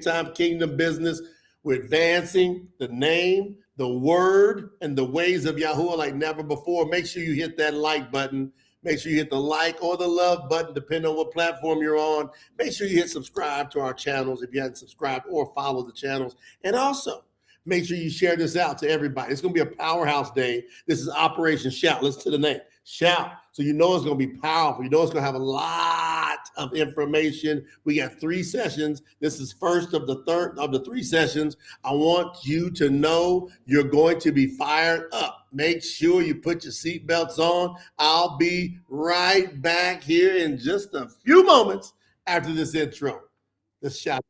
big time kingdom business. We're advancing the name, the word, and the ways of Yahuah like never before. Make sure you hit that like button. Make sure you hit the like or the love button, depending on what platform you're on. Make sure you hit subscribe to our channels if you haven't subscribed, or follow the channels. And also, make sure you share this out to everybody. It's going to be a powerhouse day. This is Operation Shout. Listen to the name. Shout. So you know it's going to be powerful. You know it's going to have a lot of information. We got 3 sessions. This is first of the 3 sessions. I want you to know you're going to be fired up. Make sure you put your seatbelts on. I'll be right back here in just a few moments after this intro. Let's shout.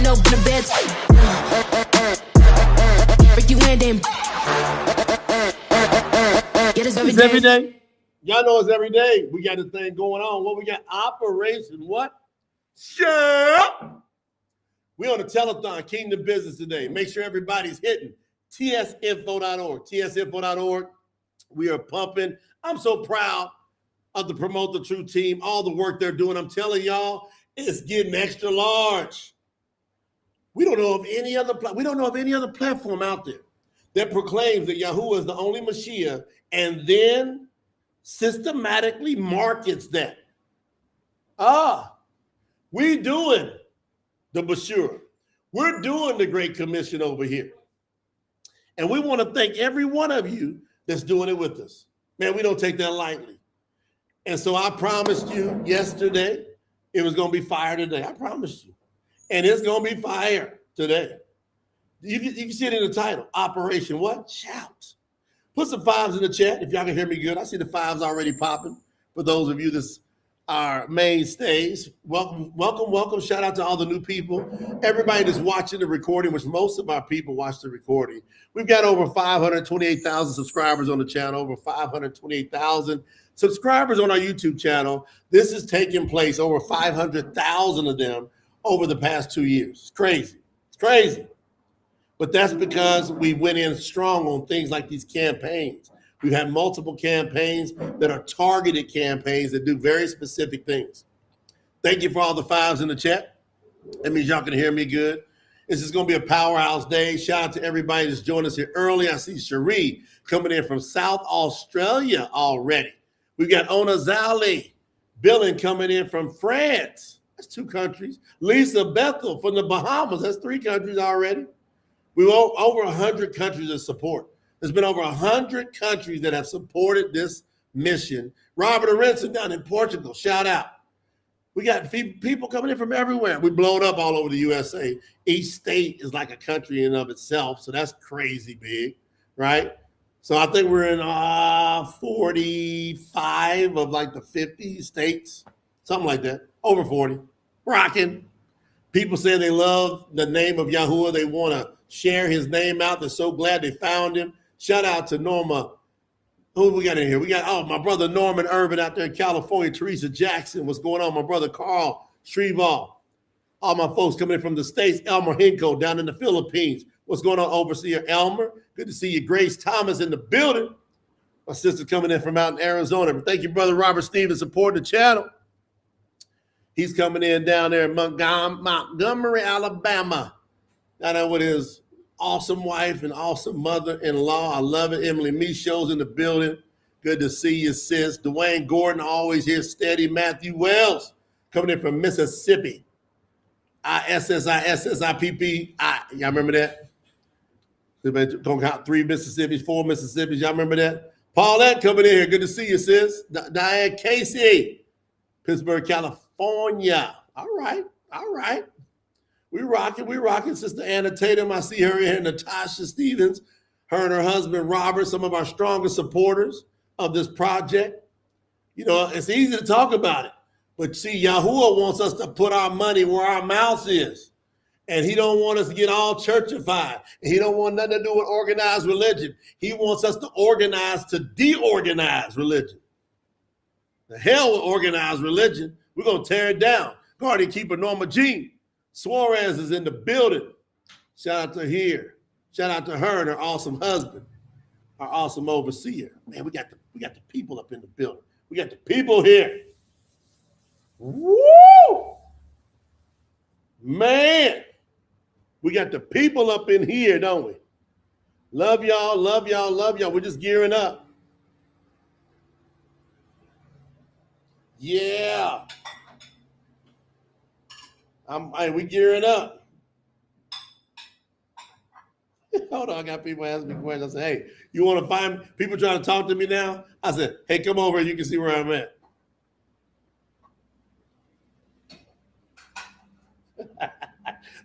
no the bed. Break you in, then. Yeah, it's every day. Y'all know it's every day. We got this thing going on. What we got? Operation what? Sure. We on the Telethon, Kingdom Business today. Make sure everybody's hitting tsinfo.org. tsinfo.org. We are pumping. I'm so proud of the Promote the Truth team, all the work they're doing. I'm telling y'all, it's getting extra large. We don't know of any other platform out there that proclaims that Yahuah is the only Mashiach and then systematically markets that. We doing the Bashur. We're doing the Great Commission over here. And we want to thank every one of you that's doing it with us. Man, we don't take that lightly. And so I promised you yesterday it was going to be fire today. I promised you. And it's going to be fire today. You can see it in the title. Operation what? Shout. Put some fives in the chat if y'all can hear me good. I see the fives already popping. For those of you that's our mainstays, welcome. Shout out to all the new people. Everybody that's watching the recording, which most of our people watch the recording. We've got over 528,000 subscribers on the channel, over 528,000 subscribers on our YouTube channel. This is taking place, over 500,000 of them over the past 2 years. It's crazy. It's crazy. But that's because we went in strong on things like these campaigns. We've had multiple campaigns that are targeted campaigns that do very specific things. Thank you for all the fives in the chat. That means y'all can hear me good. This is going to be a powerhouse day. Shout out to everybody that's joined us here early. I see Cherie coming in from South Australia already. We've got Onazali Billing coming in from France. That's 2 countries. Lisa Bethel from the Bahamas. That's 3 countries already. We have over 100 countries of support. There's been over 100 countries that have supported this mission. Robert Arenson down in Portugal, shout out. We got people coming in from everywhere. We blown up all over the USA. Each state is like a country in and of itself, so that's crazy big, right? So I think we're in 45 of like the 50 states, something like that, over 40. Rocking. People say they love the name of Yahuah. They want to share his name out. They're so glad they found him. Shout out to Norma. Who we got in here? We got, my brother Norman Irvin out there in California. Teresa Jackson. What's going on? My brother Carl Shrevall. All my folks coming in from the States. Elmer Hinko down in the Philippines. What's going on, Overseer Elmer? Good to see you. Grace Thomas in the building. My sister coming in from out in Arizona. Thank you, brother Robert Stevens, supporting the channel. He's coming in down there in Montgomery, Alabama. I know what his awesome wife and awesome mother-in-law. I love it. Emily Michaud's in the building. Good to see you, sis. Dwayne Gordon, always here steady. Matthew Wells coming in from Mississippi. ISSIPPI. Y'all remember that? Going to count 3 Mississippis, 4 Mississippis. Y'all remember that? Paulette coming in here. Good to see you, sis. Diane Casey, Pittsburgh, California. All right. We rocking. Sister Anna Tatum, I see her here. Natasha Stevens, her and her husband Robert, some of our strongest supporters of this project. You know, it's easy to talk about it, but see, Yahuah wants us to put our money where our mouth is, and he don't want us to get all churchified, and he don't want nothing to do with organized religion. He wants us to organize to de-organize religion. The hell with organized religion. We're going to tear it down. Guardian Keeper Norma Jean Suarez is in the building. Shout out to here. Shout out to her and her awesome husband, our awesome overseer. Man, we got the people up in the building. We got the people here. Woo! Man, we got the people up in here, don't we? Love y'all. We're just gearing up. Yeah. We gearing up. Hold on, I got people asking me questions. I said, hey, you want to find people trying to talk to me now? I said, hey, come over and you can see where I'm at.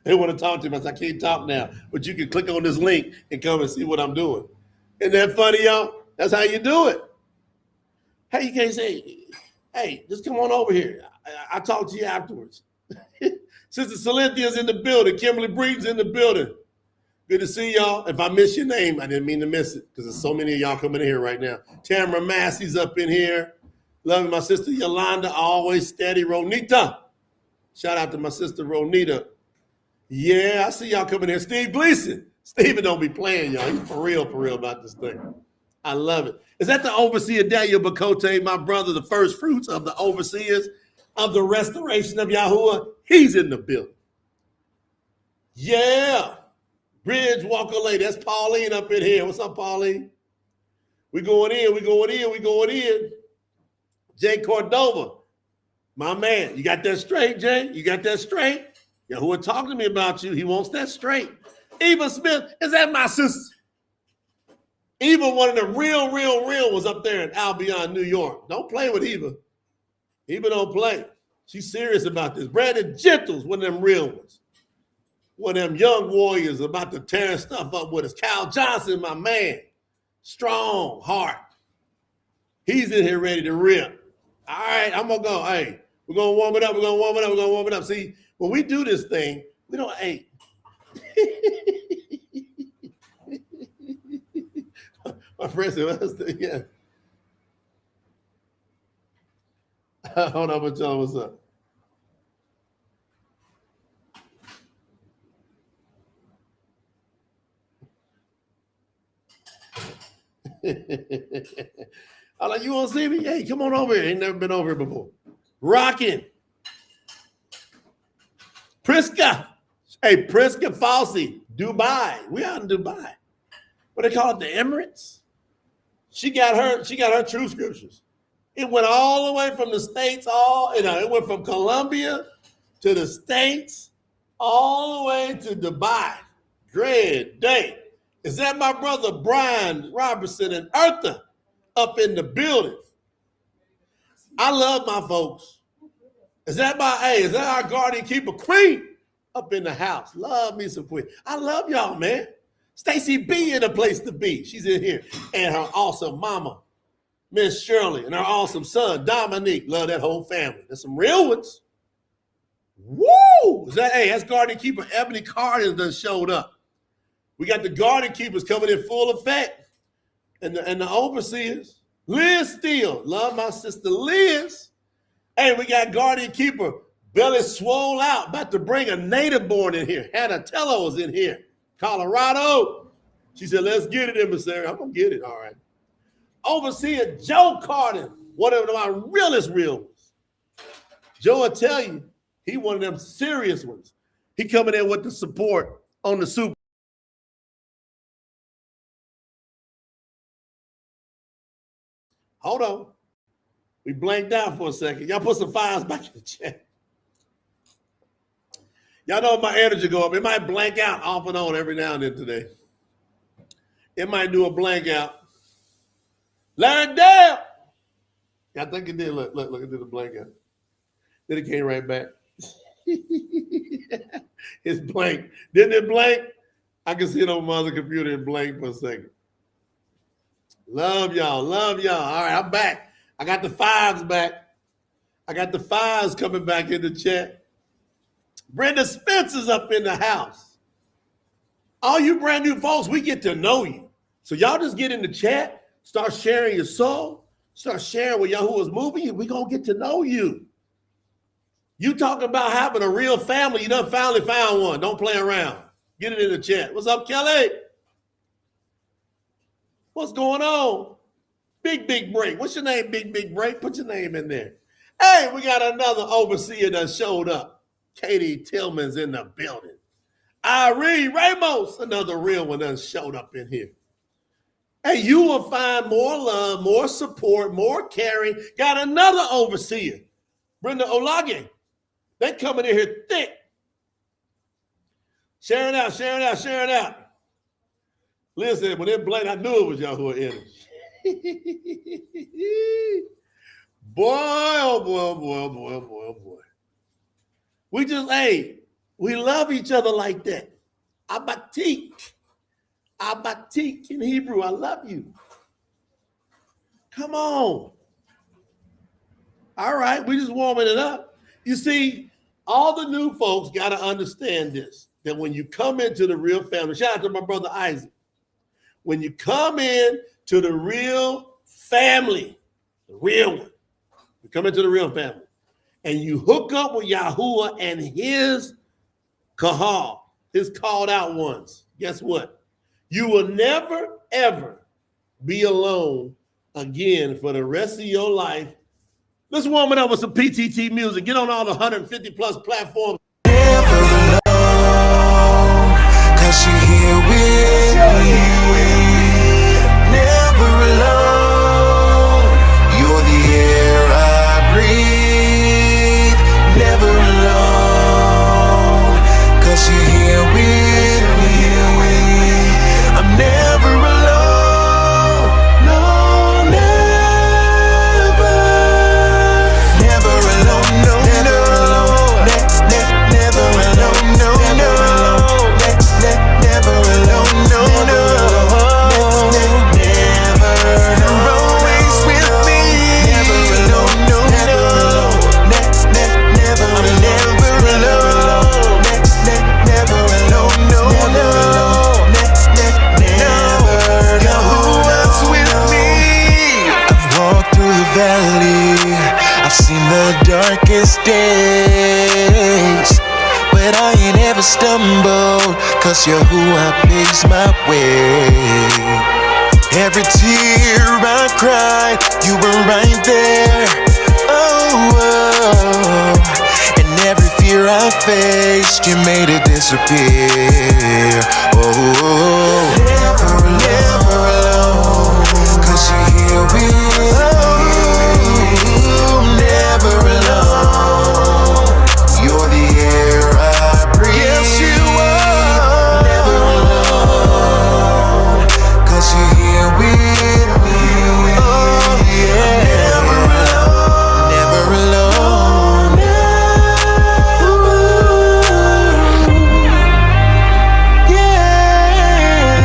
They want to talk to me. I said, I can't talk now, but you can click on this link and come and see what I'm doing. Isn't that funny, y'all? That's how you do it. Hey, you can't say, Hey, just come on over here. I'll talk to you afterwards. Sister Cynthia's in the building. Kimberly Breeden's in the building. Good to see y'all. If I miss your name, I didn't mean to miss it because there's so many of y'all coming in here right now. Tamara Massey's up in here. Loving my sister Yolanda, always steady. Ronita. Shout out to my sister Ronita. Yeah, I see y'all coming here. Steve Gleason. Steven don't be playing, y'all. He's for real about this thing. I love it. Is that the overseer Daniel Bakote, my brother, the first fruits of the overseers of the restoration of Yahuah? He's in the building. Yeah. Bridge Walker Lady. That's Pauline up in here. What's up, Pauline? We going in. Jay Cordova. My man. You got that straight, Jay? You got that straight? Yahuah talking to me about you. He wants that straight. Eva Smith. Is that my sister? Eva, one of the real was up there in Albion, New York. Don't play with Eva. Eva don't play. She's serious about this. Brandon Gentles, one of them real ones. One of them young warriors about to tear stuff up with us. Cal Johnson, my man. Strong heart. He's in here ready to rip. All right, I'm going to go. Hey, we're going to warm it up. See, when we do this thing, we don't, hey. My friend said, yeah. Hold on, I'm going to tell him what's up. I'm like, you want to see me? Hey, come on over here. Ain't never been over here before. Rocking. Priska. Hey, Priska Falsey. Dubai. We out in Dubai. What they call it, the Emirates? She got her Truth Scriptures. It went all the way from the States, it went from Colombia to the States, all the way to Dubai. Great day. Is that my brother Brian Robertson and Eartha up in the building? I love my folks. Is that our guardian keeper Queen up in the house? Love me some Queen. I love y'all, man. Stacy B in a place to be. She's in here. And her awesome mama, Miss Shirley, and her awesome son, Dominique. Love that whole family. There's some real ones. Woo! That's Guardian Keeper Ebony Carter done showed up. We got the Guardian Keepers coming in full effect. And the overseers. Liz Steele. Love my sister Liz. Hey, we got Guardian Keeper Belly swole out. About to bring a native born in here. Hannah Tello's in here. Colorado. She said, let's get it, emissary. I'm going to get it. All right. Overseer Joe Carden, one of my realest real ones. Joe will tell you, he one of them serious ones. He coming in with the support on the Super. Hold on. We blanked out for a second. Y'all put some files back in the chat. Y'all know my energy go up. It might blank out off and on every now and then today. It might do a blank out. Larry Dale. I think it did. Look, it did a blank out. Then it came right back. It's blank. Didn't it blank? I can see it on my other computer and blank for a second. Love y'all. All right, I'm back. I got the fives back. I got the fives coming back in the chat. Brenda Spencer's up in the house. All you brand new folks, we get to know you. So y'all just get in the chat, start sharing your soul, start sharing what Yahuah is moving you. We're going to get to know you. You talking about having a real family. You done finally found one. Don't play around. Get it in the chat. What's up, Kelly? What's going on? Big break. What's your name, big break? Put your name in there. Hey, we got another overseer that showed up. Katie Tillman's in the building. Irene Ramos, another real one that showed up in here. Hey, you will find more love, more support, more caring. Got another overseer, Brenda Olage. They coming in here thick. Share it out. Listen, when it blanked, I knew it was Yahuah energy. Boy, oh boy. We love each other like that. Abatik in Hebrew, I love you. Come on. All right, we just warming it up. You see, all the new folks got to understand this, that when you come into the real family, shout out to my brother Isaac. When you come in to the real family, the real one, you come into the real family, and you hook up with Yahuah and his kahal, his called out ones, guess what? You will never, ever be alone again for the rest of your life. Let's warm it up with some PTT music. Get on all the 150 plus platforms. Never alone, 'cause you're here with me. Never alone, you're the air I breathe. Never alone, 'cause you're here with me. I'm never alone, no, never. Never alone, no, never alone. Never alone, no, no. Never alone, no, no. Never, you're always with me. Never alone, no, no. Never, I'm never alone. Never alone, no, no. Never, Yahuah's with me. I've walked through the valley, I've seen the darkest days, but I ain't ever stumbled, 'cause Yahuah paves my way. Every tear I cried, you were right there. Oh, and every fear I faced, you made it disappear. Oh, never alone, 'cause you're here with me. Never alone, you're the air I breathe. Yes, you are. Never alone, 'cause you're here with me. Oh, yeah. Never alone, never alone. Yeah,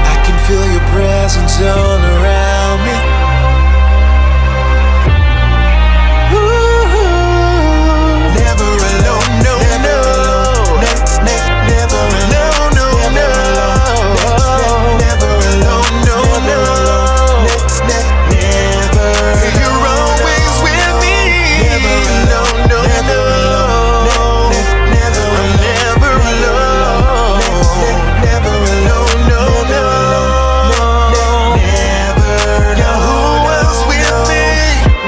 I can feel your presence all around me. Never alone, no, no. Never alone, no, no. Never alone, no, no. Never, you're always with me. Never alone, no, no. Never, I'm never alone. Never alone, no, no. Never, Yahuah's with me.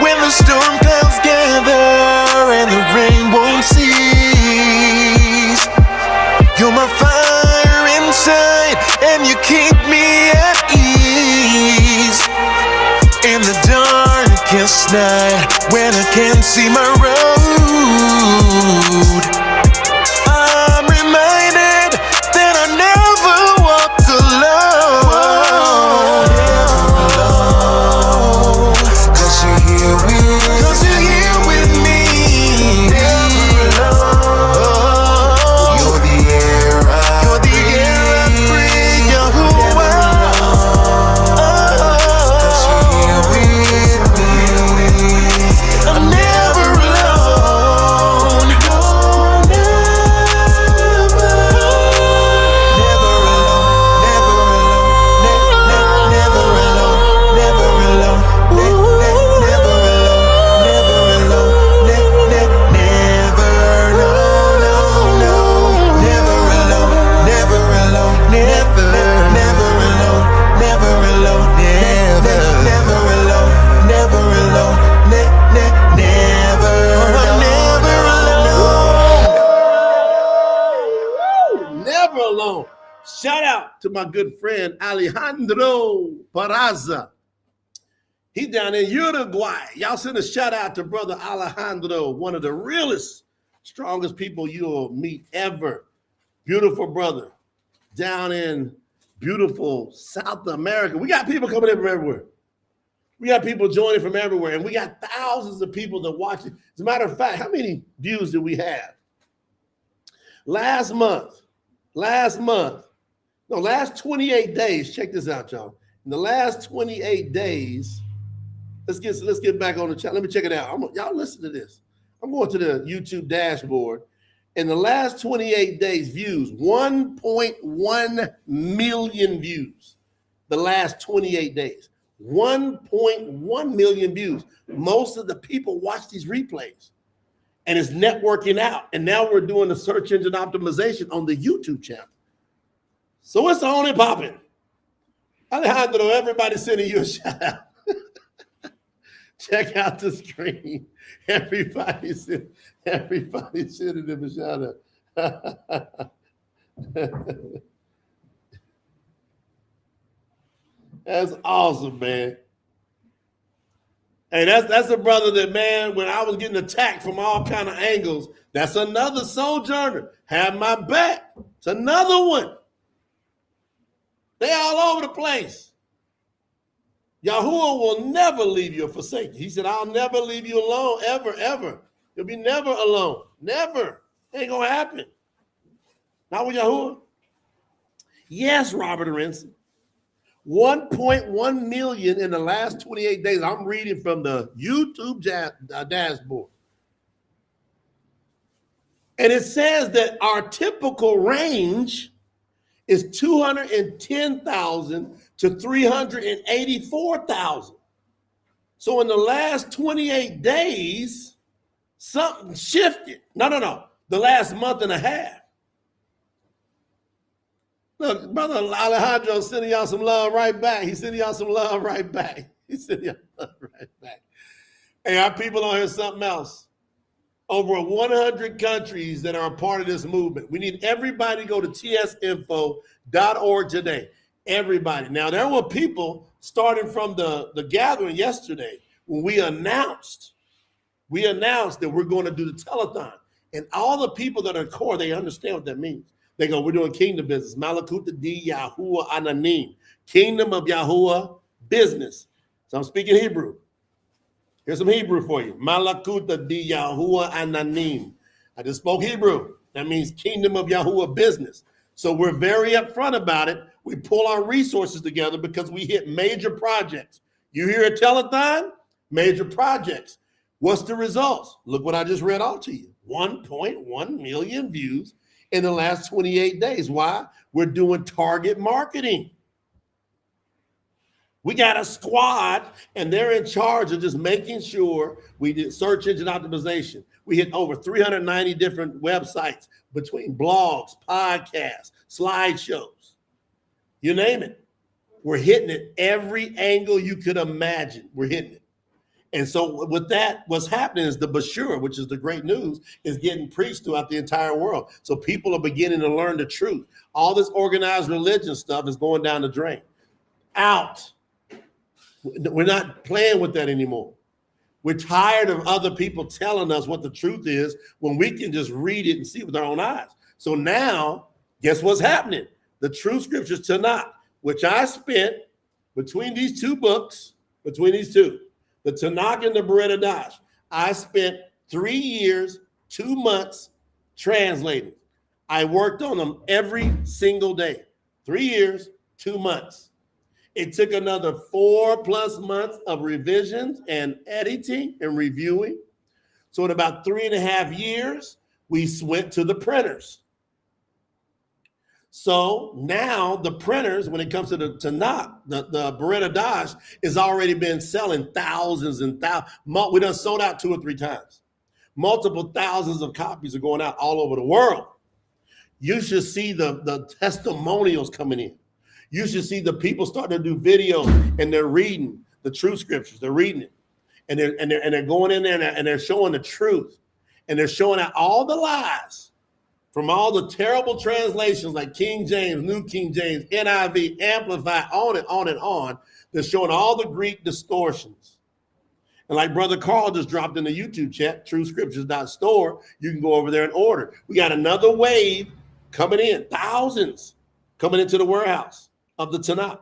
When the storm clouds gather and the rain won't cease, you're my fire inside, and you keep me at ease. In the darkest night, when I can't see my road, I'm reminded that I never walk alone. Never alone, 'cause you're here with me. Never alone, you're the air I breathe. Yahuah, 'cause you're here with me. I'm never alone, no, never. Never alone, never alone, never alone, never alone, never alone, never, no, no, never alone, never alone, never alone, never, never alone, never alone, never alone, Never alone. Shout out to my good friend Alejandro Peraza. He's down in Uruguay. Y'all send a shout out to brother Alejandro, one of the realest, strongest people you'll meet ever. Beautiful brother down in beautiful South America. We got people coming in from everywhere. We got people joining from everywhere, and we got thousands of people that watch it. As a matter of fact, how many views did we have? Last 28 days, check this out, y'all. In the last 28 days, Let's get back on the channel. Let me check it out. Y'all listen to this. I'm going to the YouTube dashboard. In the last 28 days, views, 1.1 million views. The last 28 days, 1.1 million views. Most of the people watch these replays, and it's networking out. And now we're doing the search engine optimization on the YouTube channel. So it's on and popping. Alejandro, everybody sending you a shout out. Check out the screen. Everybody sending him a shout out. That's awesome, man. Hey, that's a brother that, man, when I was getting attacked from all kind of angles, that's another sojourner. Have my back. It's another one. They all over the place. Yahuah will never leave you or forsake you. He said, I'll never leave you alone, ever, ever. You'll be never alone. Never. Ain't gonna happen. Not with Yahuah. Yes, Robert Arenson. 1.1 million in the last 28 days. I'm reading from the YouTube dashboard. And it says that our typical range is 210,000 to 384,000. So in the last 28 days, something shifted. No. The last month and a half. Look, Brother Alejandro sending y'all some love right back. He's sending y'all some love right back. He's sending y'all love right back. Hey, our people on here something else. Over 100 countries that are a part of this movement. We need everybody to go to tsinfo.org today. Everybody. Now, there were people starting from the gathering yesterday when we announced that we're going to do the telethon. And all the people that are core, they understand what that means. They go, we're doing kingdom business. Malakuta di Yahuah Ananim. Kingdom of Yahuah business. So I'm speaking Hebrew. Here's some Hebrew for you. Malakuta di Yahuah Ananim. I just spoke Hebrew. That means kingdom of Yahuah business. So we're very upfront about it. We pull our resources together because we hit major projects. You hear a telethon? Major projects. What's the results? Look what I just read out to you. 1.1 million views in the last 28 days. Why? We're doing target marketing. We got a squad, and they're in charge of just making sure we did search engine optimization. We hit over 390 different websites between blogs, podcasts, slideshows, you name it. We're hitting it every angle you could imagine. We're hitting it. And so with that, what's happening is the Bashur, which is the great news, is getting preached throughout the entire world. So people are beginning to learn the truth. All this organized religion stuff is going down the drain. Out. We're not playing with that anymore. We're tired of other people telling us what the truth is when we can just read it and see it with our own eyes. So now, guess what's happening? The Truth Scriptures Tanak, which I spent between these two books, the Tanakh and the Bariyt Hadash, I spent 3 years, 2 months translating. I worked on them every single day. 3 years, 2 months. It took another 4+ months of revisions and editing and reviewing. So in about 3.5 years, we went to the printers. So now the printers, when it comes to the Tanakh, the Bariyt Hadash is already been selling thousands and thousands. We done sold out 2 or 3 times. Multiple thousands of copies are going out all over the world. You should see the testimonials coming in. You should see the people starting to do videos and they're reading the Truth Scriptures. They're reading it. And they're going in there and they're showing the truth. And they're showing out all the lies from all the terrible translations like King James, New King James, NIV, Amplified, on and on and on. They're showing all the Greek distortions. And like Brother Carl just dropped in the YouTube chat, TruthScriptures.Store, you can go over there and order. We got another wave coming in, thousands coming into the warehouse of the Tanakh.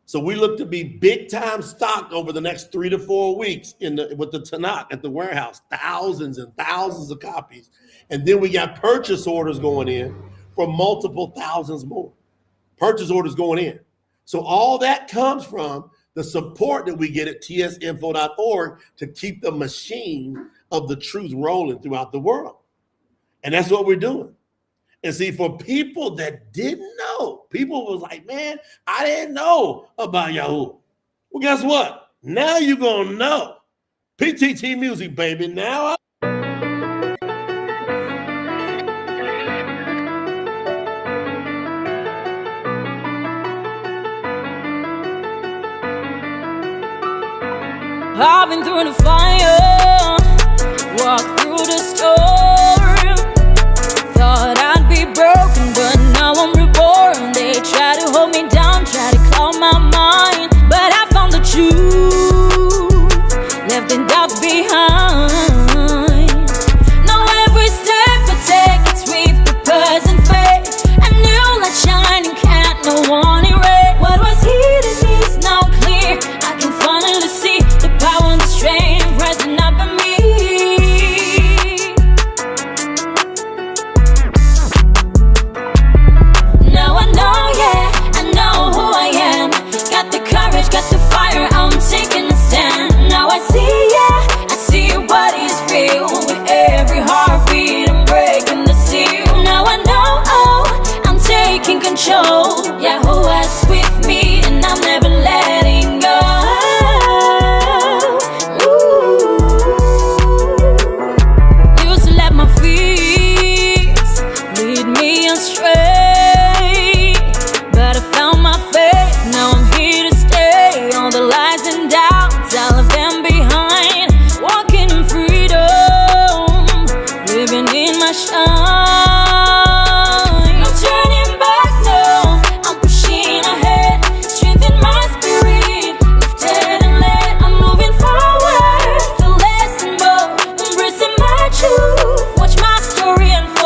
So we look to be big time stocked over the next 3 to 4 weeks with the Tanakh at the warehouse, thousands and thousands of copies. And then we got purchase orders going in for multiple thousands more. Purchase orders going in. So all that comes from the support that we get at tsinfo.org to keep the machine of the truth rolling throughout the world. And that's what we're doing. And see, for people that didn't know, people was like, man, I didn't know about Yahuah. Well, guess what? Now you're going to know. PTT music, baby. Now I've been through the fire, walked through the storm. Thought I'd be broken, but now I'm reborn. They try to hold me down, try to cloud my mind, but I found the truth, left in doubts behind. Now every step I take, it's with purpose and faith. A new light shining, can't no one erase. What was hidden is now clear. I can finally see the power and the strength rising up in me. Now I know, yeah, I know who I am. Got the courage, got the fire, I'm taking a stand. Now I see, yeah, I see what is real. With every heartbeat, I'm breaking the seal. Now I know, oh, I'm taking control. Yahuah's with me, and I'm never letting go. Used to let my fears lead me astray, but I found my faith, now I'm here to stay. All the lies and doubts, I left them behind. Walking in freedom, living in my shine. No turning back, no, I'm pushing ahead. Strength in my spirit, lifted and led. I'm moving forward, feel less and more. Embracing my truth, watch my story unfold.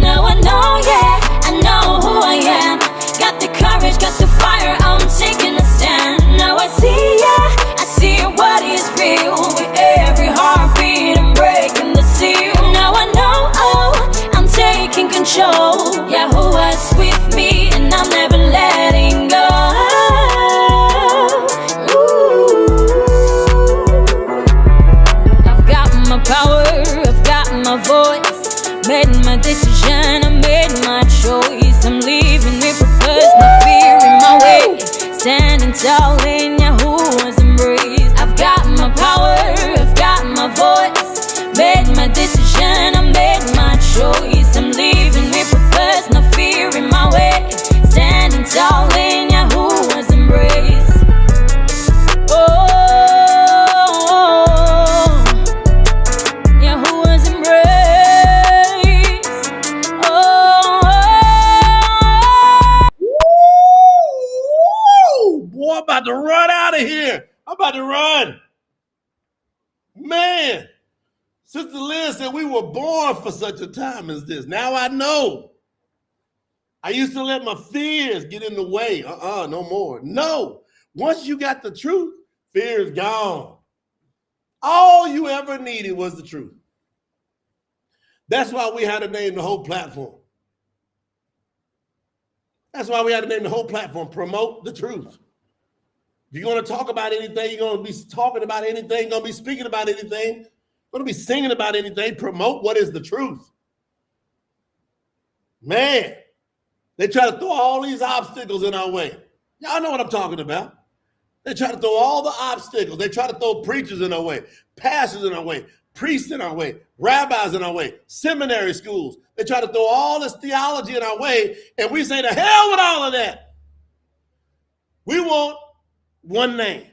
Now I know, yeah, I know who I am. Got the courage, got the fire, I'm taking a stand. Now I see, yeah, I see what is real. With every heartbeat, I'm breaking the seal. Now I know, oh, I'm taking control. Yahuah's with me, and I'm never letting go. I've got my power, I've got my voice. Made my decision, I made my choice. I'm leaving with purpose, no fear in my way. Standing tall in Yahuah's embrace. I've got my power, I've got my voice. Made my decision, I made my choice. I'm leaving with purpose, no fear in my way. Standing tall in Yahuah's embrace. Oh, Yahuah's embrace. Oh, woo, boy, I'm about to run out of here. I'm about to run. Man, Sister Liz said we were born for such a time as this. Now I know. I used to let my fears get in the way. No more. No. Once you got the truth, fear is gone. All you ever needed was the truth. That's why we had to name the whole platform. That's why we had to name the whole platform, Promote the Truth. If you're going to talk about anything, you're going to be talking about anything, you're going to be speaking about anything, you're going to be singing about anything, promote what is the truth. Man, they try to throw all these obstacles in our way. Y'all know what I'm talking about. They try to throw all the obstacles. They try to throw preachers in our way, pastors in our way, priests in our way, rabbis in our way, seminary schools. They try to throw all this theology in our way, and we say, to hell with all of that. We want one name,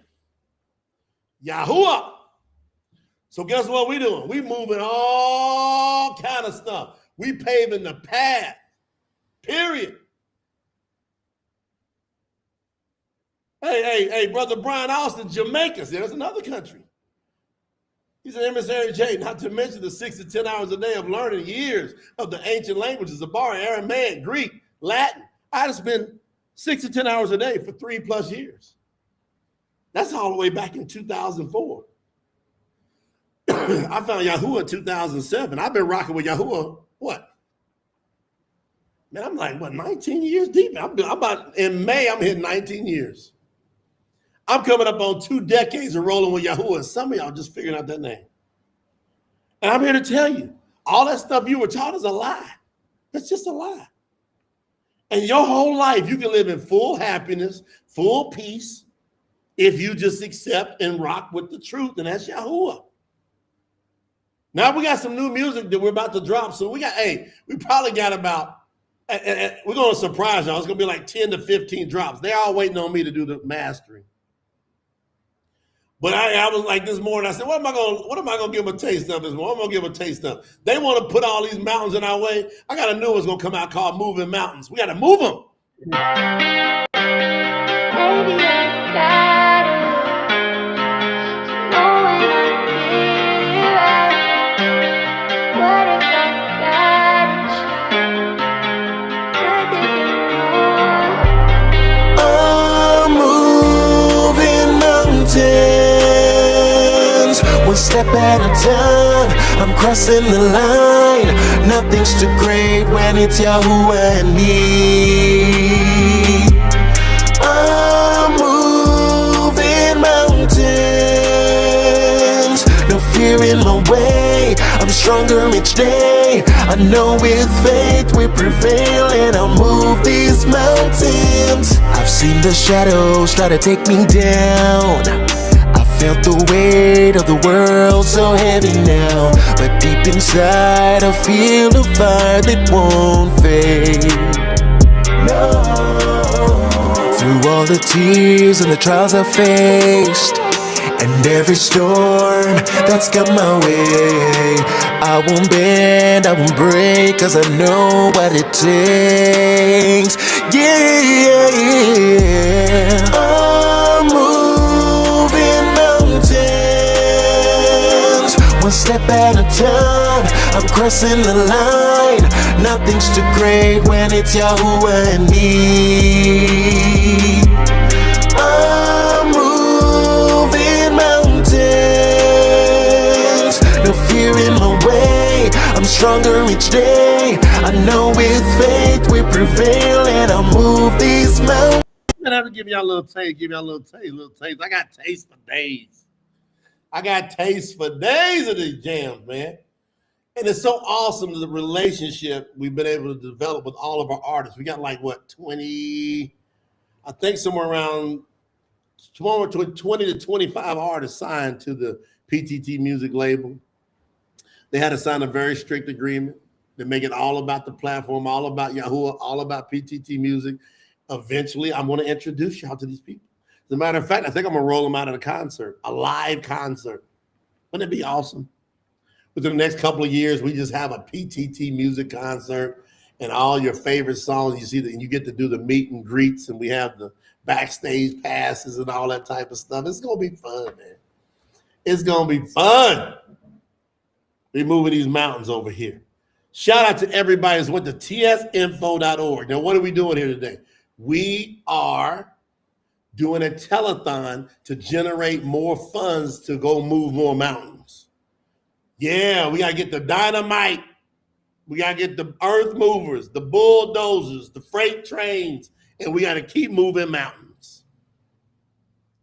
Yahuah. So guess what we doing? We moving all kind of stuff. We paving the path, period. Hey, Brother Brian Austin, Jamaica, see, that's another country. He's an emissary J, not to mention the 6 to 10 hours a day of learning years of the ancient languages, Abari, Aramaic, Greek, Latin. I had to spend 6 to 10 hours a day for 3+ years. That's all the way back in 2004. I found Yahuah in 2007. I've been rocking with Yahuah, what? Man, I'm like, what, 19 years deep? I'm about, in May, I'm hitting 19 years. I'm coming up on 2 decades of rolling with Yahuah, and some of y'all just figuring out that name. And I'm here to tell you, all that stuff you were taught is a lie. It's just a lie. And your whole life, you can live in full happiness, full peace, if you just accept and rock with the truth, and that's Yahuah. Now we got some new music that we're about to drop. So we probably got about, we're going to surprise y'all. It's going to be like 10 to 15 drops. They're all waiting on me to do the mastering. But I was like this morning, I said, what am I going to give them a taste of this morning? What am I going to give them a taste of? They want to put all these mountains in our way. I got a new one's going to come out called Moving Mountains. We got to move them. Maybe I gotta know when I get right. What if I gotta try to I'm moving mountains, one step at a time. I'm crossing the line. Nothing's too great when it's Yahuah and me. I'm moving mountains, no fear in my way. I'm stronger each day. I know with faith we prevail, and I'll move these mountains. I've seen the shadows try to take me down. I felt the weight of the world so heavy now, but deep inside I feel a fire that won't fade. No. Through all the tears and the trials I faced, and every storm that's come my way, I won't bend, I won't break, 'cause I know what it takes. Yeah, I'm moving mountains, one step at a time. I'm crossing the line. Nothing's too great when it's Yahuah and me. I'm moving mountains, no fear in my way. I'm stronger each day. I know with faith we prevail, and I'll move these mountains. I'm gonna have to give y'all a little taste, I got taste for days of these jams, man. And it's so awesome, the relationship we've been able to develop with all of our artists. We got like, 20, I think somewhere between 20 to 25 artists signed to the PTT music label. They had to sign a very strict agreement to make it all about the platform, all about Yahuah, all about PTT music. Eventually, I'm going to introduce y'all to these people. As a matter of fact, I think I'm going to roll them out at a concert, a live concert. Wouldn't it be awesome? Within the next couple of years, we just have a PTT music concert, and all your favorite songs, you see that, and you get to do the meet and greets, and we have the backstage passes and all that type of stuff. It's going to be fun, man. It's going to be fun. We're moving these mountains over here. Shout out to everybody that's went to tsinfo.org. Now, what are we doing here today? We are doing a telethon to generate more funds to go move more mountains. Yeah, we got to get the dynamite. We got to get the earth movers, the bulldozers, the freight trains, and we got to keep moving mountains.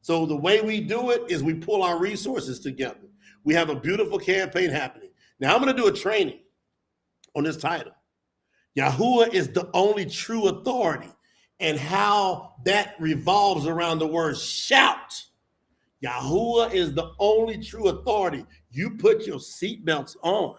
So the way we do it is we pull our resources together. We have a beautiful campaign happening. Now, I'm going to do a training on this title. Yahuah is the only true authority, and how that revolves around the word shout. Yahuah is the only true authority. You put your seatbelts on,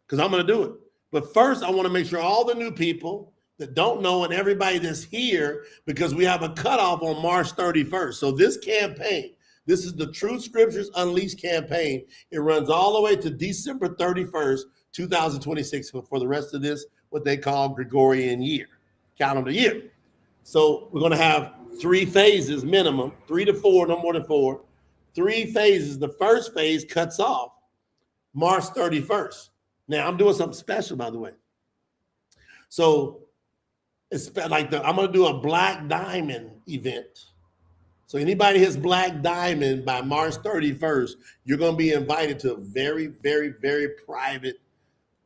because I'm going to do it. But first, I want to make sure all the new people that don't know, and everybody that's here, because we have a cutoff on March 31st. So this campaign, this is the Truth Scriptures Unleashed campaign. It runs all the way to December 31st, 2026 for the rest of this, what they call Gregorian year, calendar year. So we're going to have 3 phases minimum, 3 to 4, no more than 4. 3 phases. The first phase cuts off March 31st. Now, I'm doing something special, by the way. So it's like I'm going to do a Black Diamond event. So anybody hits Black Diamond by March 31st, you're going to be invited to a very, very, very private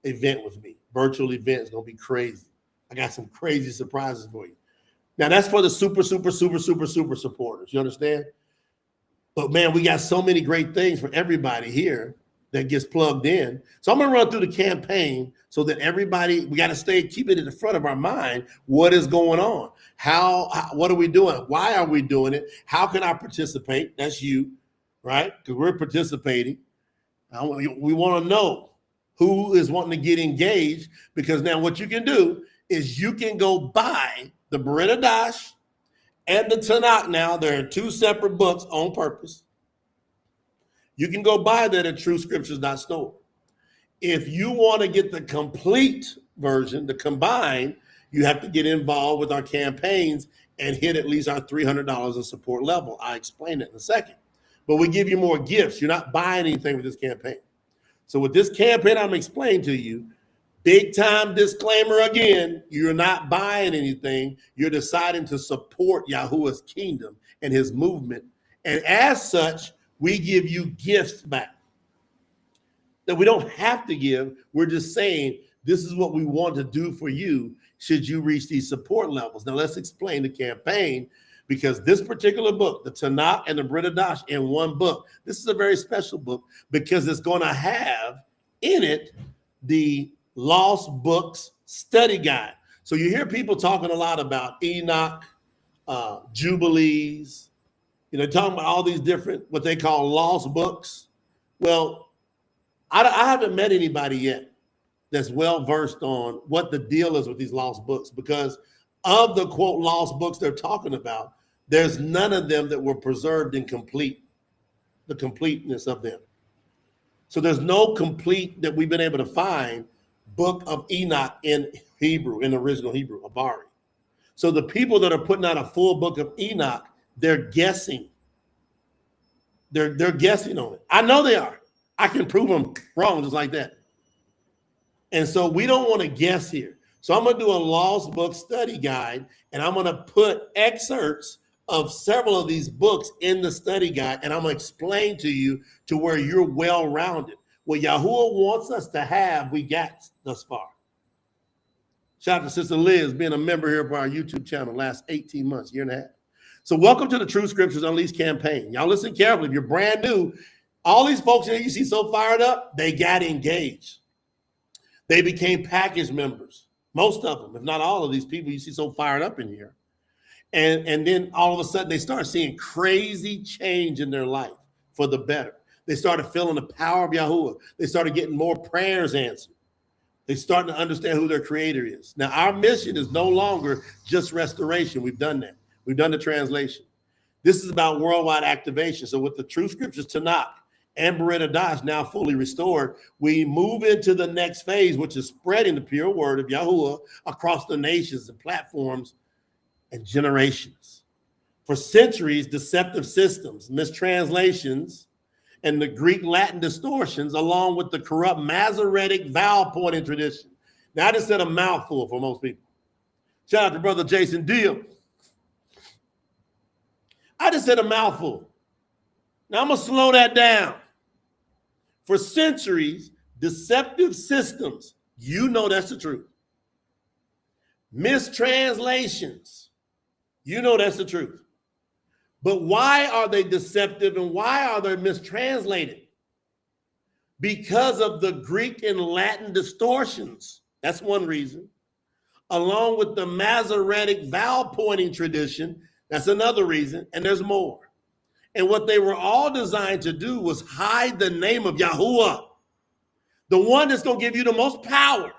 event with me. Virtual event is going to be crazy. I got some crazy surprises for you. Now, that's for the super supporters. You understand? But, man, we got so many great things for everybody here that gets plugged in. So I'm going to run through the campaign so that everybody, we got to keep it in the front of our mind. What is going on? What are we doing? Why are we doing it? How can I participate? That's you, right? Because we're participating. We want to know who is wanting to get engaged, because now what you can do is you can go buy the Bariyt Hadash and the Tanakh. Now they're in two separate books on purpose. You can go buy that at TruthScriptures.Store. If you want to get the complete version, the combined, you have to get involved with our campaigns and hit at least our $300 in support level. I'll explain it in a second. But we give you more gifts. You're not buying anything with this campaign. So with this campaign I'm explaining to you, big time disclaimer again, you're not buying anything. You're deciding to support Yahuah's kingdom and his movement. And as such, we give you gifts back that we don't have to give. We're just saying this is what we want to do for you should you reach these support levels. Now let's explain the campaign, because this particular book, the Tanakh and the Bariyt Hadash in one book, this is a very special book because it's going to have in it the Lost Books Study Guide. So you hear people talking a lot about Enoch, Jubilees, talking about all these different, what they call lost books. Well, I haven't met anybody yet that's well-versed on what the deal is with these lost books, because of the, quote, lost books they're talking about, there's none of them that were preserved in the completeness of them. So there's no complete that we've been able to find book of Enoch in Hebrew, in original Hebrew, Abari. So the people that are putting out a full book of Enoch, they're guessing. They're guessing on it. I know they are. I can prove them wrong just like that. And so we don't want to guess here. So I'm going to do a lost book study guide, and I'm going to put excerpts of several of these books in the study guide, and I'm going to explain to you to where you're well-rounded. What Yahuah wants us to have, we got thus far. Shout out to Sister Liz, being a member here for our YouTube channel last 18 months, year and a half. So welcome to the Truth Scriptures Unleashed campaign. Y'all listen carefully. If you're brand new, all these folks that you see so fired up, they got engaged. They became package members. Most of them, if not all of these people you see so fired up in here. And then all of a sudden they start seeing crazy change in their life for the better. They started feeling the power of Yahuah. They started getting more prayers answered. They starting to understand who their creator is. Now, our mission is no longer just restoration. We've done that. We've done the translation. This is about worldwide activation. So with the Truth Scriptures Tanak and Bariyt Hadash now fully restored, we move into the next phase, which is spreading the pure word of Yahuah across the nations and platforms and generations. For centuries, deceptive systems, mistranslations, and the Greek-Latin distortions, along with the corrupt Masoretic vowel-pointing tradition. Now, I just said a mouthful for most people. Shout out to Brother Jason Deal. I just said a mouthful. Now, I'm going to slow that down. For centuries, deceptive systems, you know that's the truth. Mistranslations, you know that's the truth. But why are they deceptive and why are they mistranslated? Because of the Greek and Latin distortions. That's one reason. Along with the Masoretic vowel-pointing tradition, that's another reason, and there's more. And what they were all designed to do was hide the name of Yahuah, the one that's going to give you the most power,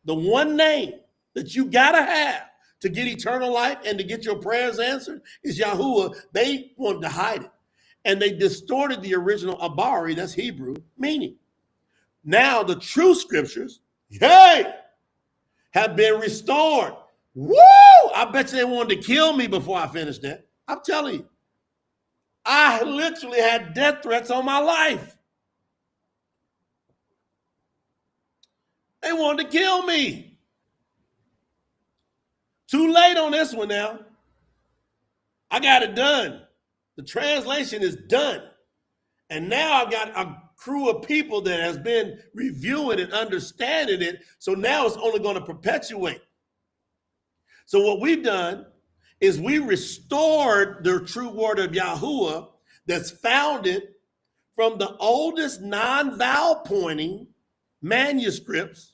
the one name that you got to have to get eternal life and to get your prayers answered is Yahuah. They wanted to hide it. And they distorted the original Abari, that's Hebrew, meaning. Now the true scriptures, hey, have been restored. Woo! I bet you they wanted to kill me before I finished that. I'm telling you. I literally had death threats on my life. They wanted to kill me. Too late on this one now. I got it done. The translation is done. And now I've got a crew of people that has been reviewing and understanding it. So now it's only going to perpetuate. So what we've done is we restored the true word of Yahuah that's founded from the oldest non-vowel pointing manuscripts.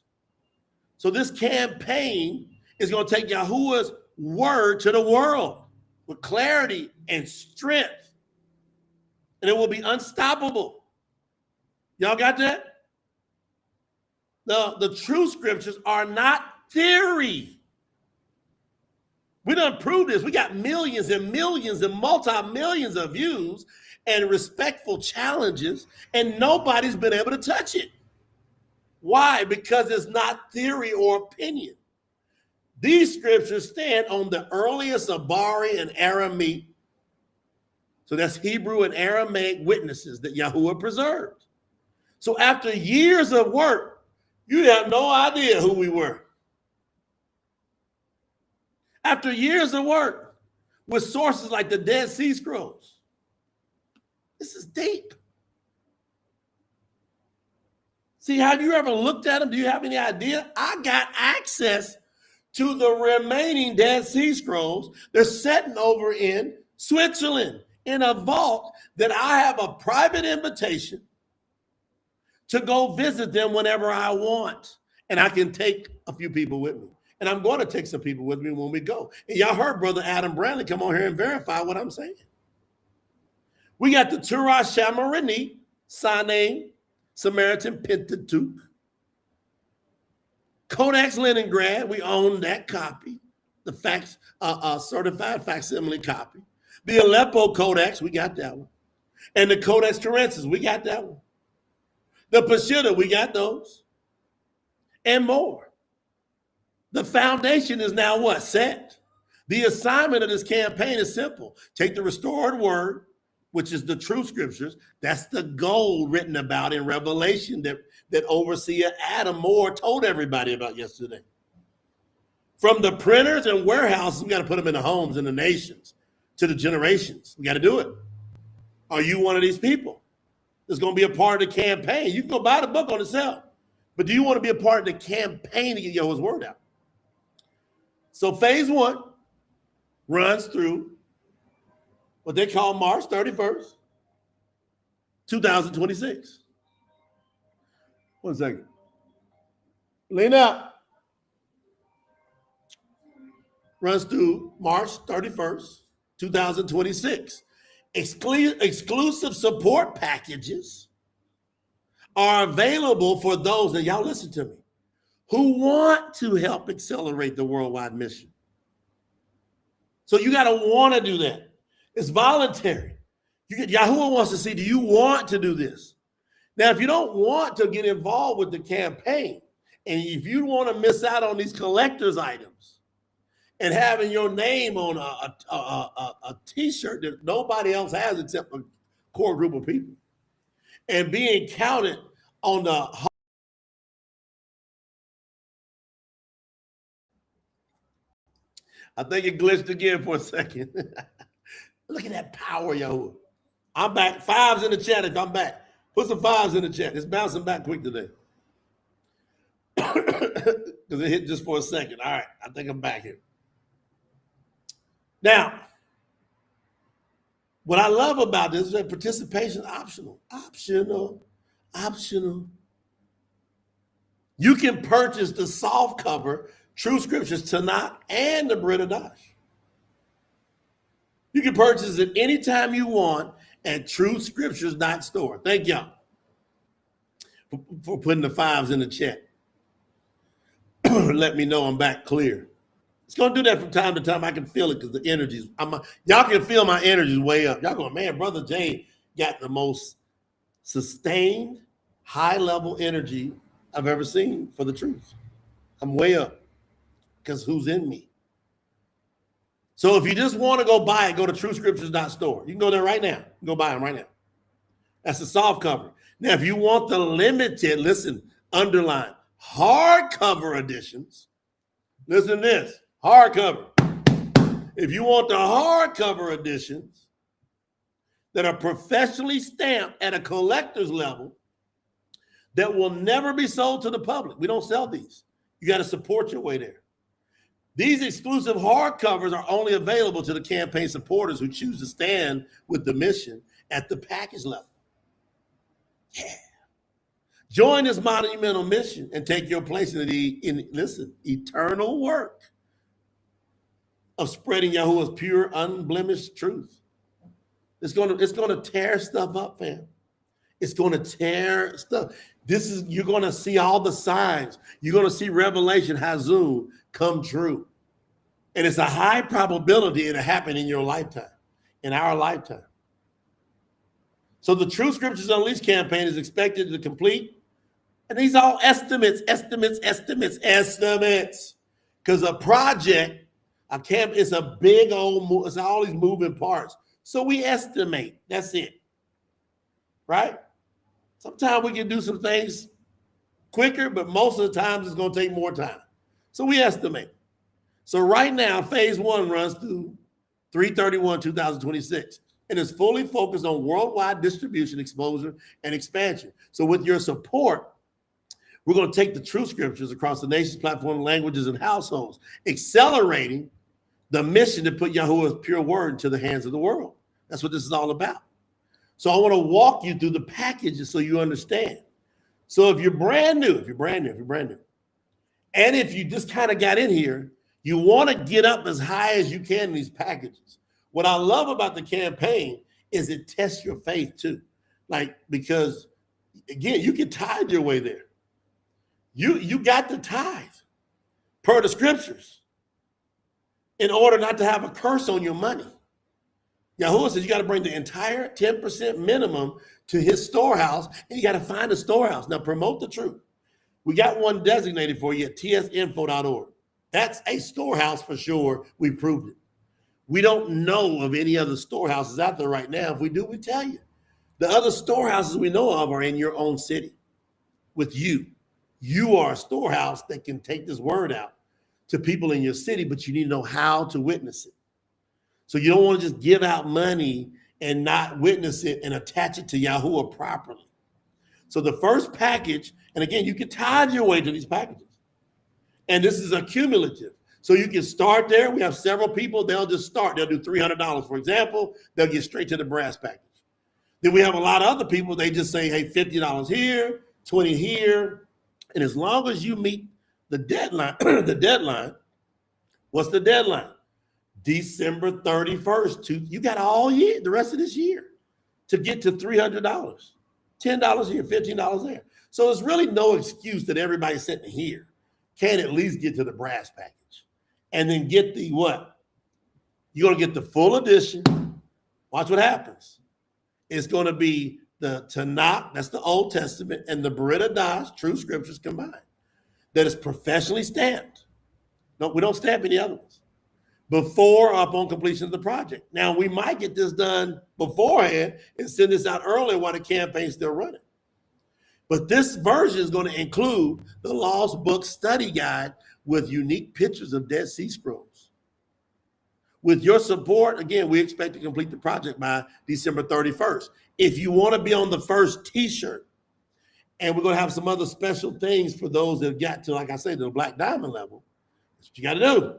So this campaign is going to take Yahuah's word to the world with clarity and strength. And it will be unstoppable. Y'all got that? The true scriptures are not theory. We done proved this. We got millions and millions and multi-millions of views and respectful challenges, and nobody's been able to touch it. Why? Because it's not theory or opinion. These scriptures stand on the earliest Abari and Aramaic. So that's Hebrew and Aramaic witnesses that Yahuah preserved. So after years of work, you have no idea who we were. After years of work with sources like the Dead Sea Scrolls. This is deep. See, have you ever looked at them? Do you have any idea? I got access to the remaining Dead Sea Scrolls. They're sitting over in Switzerland in a vault that I have a private invitation to go visit them whenever I want. And I can take a few people with me. And I'm going to take some people with me when we go. And y'all heard Brother Adam Bradley come on here and verify what I'm saying. We got the Torah Shamarani, Sinai, Samaritan Pentateuch. Codex Leningrad, we own that copy. The certified facsimile copy. The Aleppo Codex, we got that one. And the Codex Terensis, we got that one. The Peshitta, we got those. And more. The foundation is now what? Set. The assignment of this campaign is simple. Take the restored word, which is the true scriptures. That's the gold written about in Revelation that overseer Adam Moore told everybody about yesterday. From the printers and warehouses, we got to put them in the homes and the nations to the generations. We got to do it. Are you one of these people that's going to be a part of the campaign? You can go buy the book on itself, but do you want to be a part of the campaign to get Yahuah's word out? So phase 1 runs through what they call March 31st, 2026. 1 second. Lean up. Runs through March 31st, 2026. Exclusive support packages are available for those, and y'all listen to me, who want to help accelerate the worldwide mission. So you got to want to do that. It's voluntary. Yahuah wants to see, do you want to do this? Now, if you don't want to get involved with the campaign, and if you want to miss out on these collector's items and having your name on a t-shirt that nobody else has except a core group of people, and being counted on the I think it glitched again for a second. Look at that power, Yahuah. I'm back. 5s in the chat if I'm back. Put some 5s in the chat. It's bouncing back quick today. Because it hit just for a second. All right. I think I'm back here. Now, what I love about this is that participation is optional. Optional. You can purchase the soft cover Truth Scriptures Tanak and the Bariyt Hadash. You can purchase it anytime you want at TruthScriptures.Store. Thank y'all for putting the 5s in the chat. Let me know I'm back clear. It's going to do that from time to time. I can feel it because the energies. Y'all can feel my energies way up. Y'all going, man, Brother Jay got the most sustained, high-level energy I've ever seen for the truth. I'm way up. Because who's in me? So if you just want to go buy it, go to TruthScriptures.Store. You can go there right now. Go buy them right now. That's the soft cover. Now, if you want the limited, listen, underline, hardcover editions, listen to this, hardcover. If you want the hardcover editions that are professionally stamped at a collector's level, that will never be sold to the public. We don't sell these. You got to support your way there. These exclusive hardcovers are only available to the campaign supporters who choose to stand with the mission at the package level. Yeah. Join this monumental mission and take your place in the eternal work of spreading Yahuah's pure, unblemished truth. It's gonna tear stuff up, fam. It's gonna tear stuff. You're gonna see all the signs. You're gonna see Revelation Hazun come true. And it's a high probability it'll happen in your lifetime, in our lifetime. So the Truth Scriptures Unleashed campaign is expected to complete. And these are all estimates. Because a project, a camp, is a big old, it's all these moving parts. So we estimate. That's it. Right? Sometimes we can do some things quicker, but most of the times it's going to take more time. So we estimate. So right now, phase 1 runs through 3/31/2026. And is fully focused on worldwide distribution, exposure, and expansion. So with your support, we're going to take the Truth Scriptures across the nation's platform, languages, and households, accelerating the mission to put Yahuah's pure word into the hands of the world. That's what this is all about. So I want to walk you through the packages so you understand. So if you're brand new, and if you just kind of got in here, you want to get up as high as you can in these packages. What I love about the campaign is it tests your faith too. Because again, you can tithe your way there. You got to tithe per the scriptures in order not to have a curse on your money. Yahuah says you got to bring the entire 10% minimum to his storehouse, and you got to find a storehouse. Now promote the truth. We got one designated for you at tsinfo.org. That's a storehouse for sure. We proved it. We don't know of any other storehouses out there right now. If we do, we tell you. The other storehouses we know of are in your own city with you. You are a storehouse that can take this word out to people in your city, but you need to know how to witness it. So you don't want to just give out money and not witness it and attach it to Yahuah properly. So the first package, and again, you can tithe your way to these packages. And this is a cumulative. So you can start there. We have several people. They'll just start. They'll do $300, for example. They'll get straight to the brass package. Then we have a lot of other people. They just say, hey, $50 here, $20 here. And as long as you meet the deadline, what's the deadline? December 31st. You got all year, the rest of this year, to get to $300. $10 here, $15 there. So there's really no excuse that everybody sitting here can at least get to the brass package. And then get the what? You're going to get the full edition. Watch what happens. It's going to be the Tanakh, that's the Old Testament, and the Bariyt Hadash, Truth Scriptures combined, that is professionally stamped. No, we don't stamp any other ones. Before or upon completion of the project. Now, we might get this done beforehand and send this out earlier while the campaign's still running. But this version is going to include the Lost Book Study Guide with unique pictures of Dead Sea Scrolls. With your support, again, we expect to complete the project by December 31st. If you want to be on the first t-shirt, and we're going to have some other special things for those that have got to, like I said, the Black Diamond level, that's what you got to do.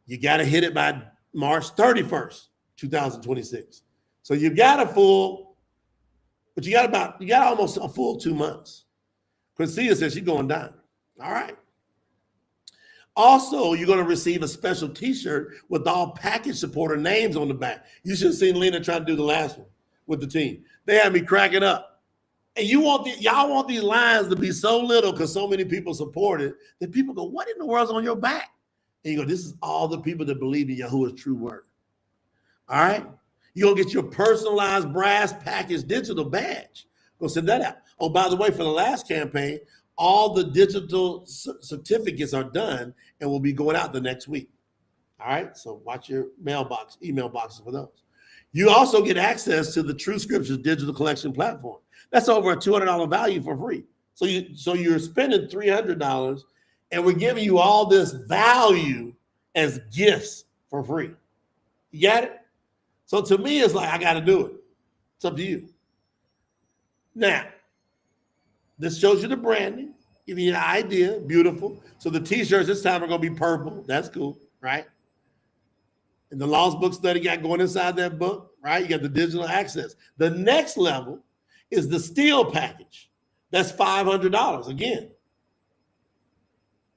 You got to hit it by March 31st, 2026. So you've got a full, but you got almost a full 2 months. Priscilla says she's going down. All right. Also, you're going to receive a special t-shirt with all package supporter names on the back. You should have seen Lena try to do the last one with the team. They had me cracking up. And y'all want these lines to be so little because so many people support it that people go, what in the world's on your back? And you go, this is all the people that believe in Yahuah's true word. All right? You're going to get your personalized brass package digital badge. Go send that out. Oh, by the way, for the last campaign, all the digital certificates are done and will be going out the next week. All right? So watch your email boxes for those. You also get access to the Truth Scriptures digital collection platform. That's over a $200 value for free. So you're spending $300 and we're giving you all this value as gifts for free. You got it? So to me, it's like, I got to do it. It's up to you. Now, This shows you the branding, giving you an idea. Beautiful. So the t-shirts this time are going to be purple. That's cool, right? And the Lost Book Study got going inside that book, right? You got the digital access. The next level is the steel package. That's $500 again.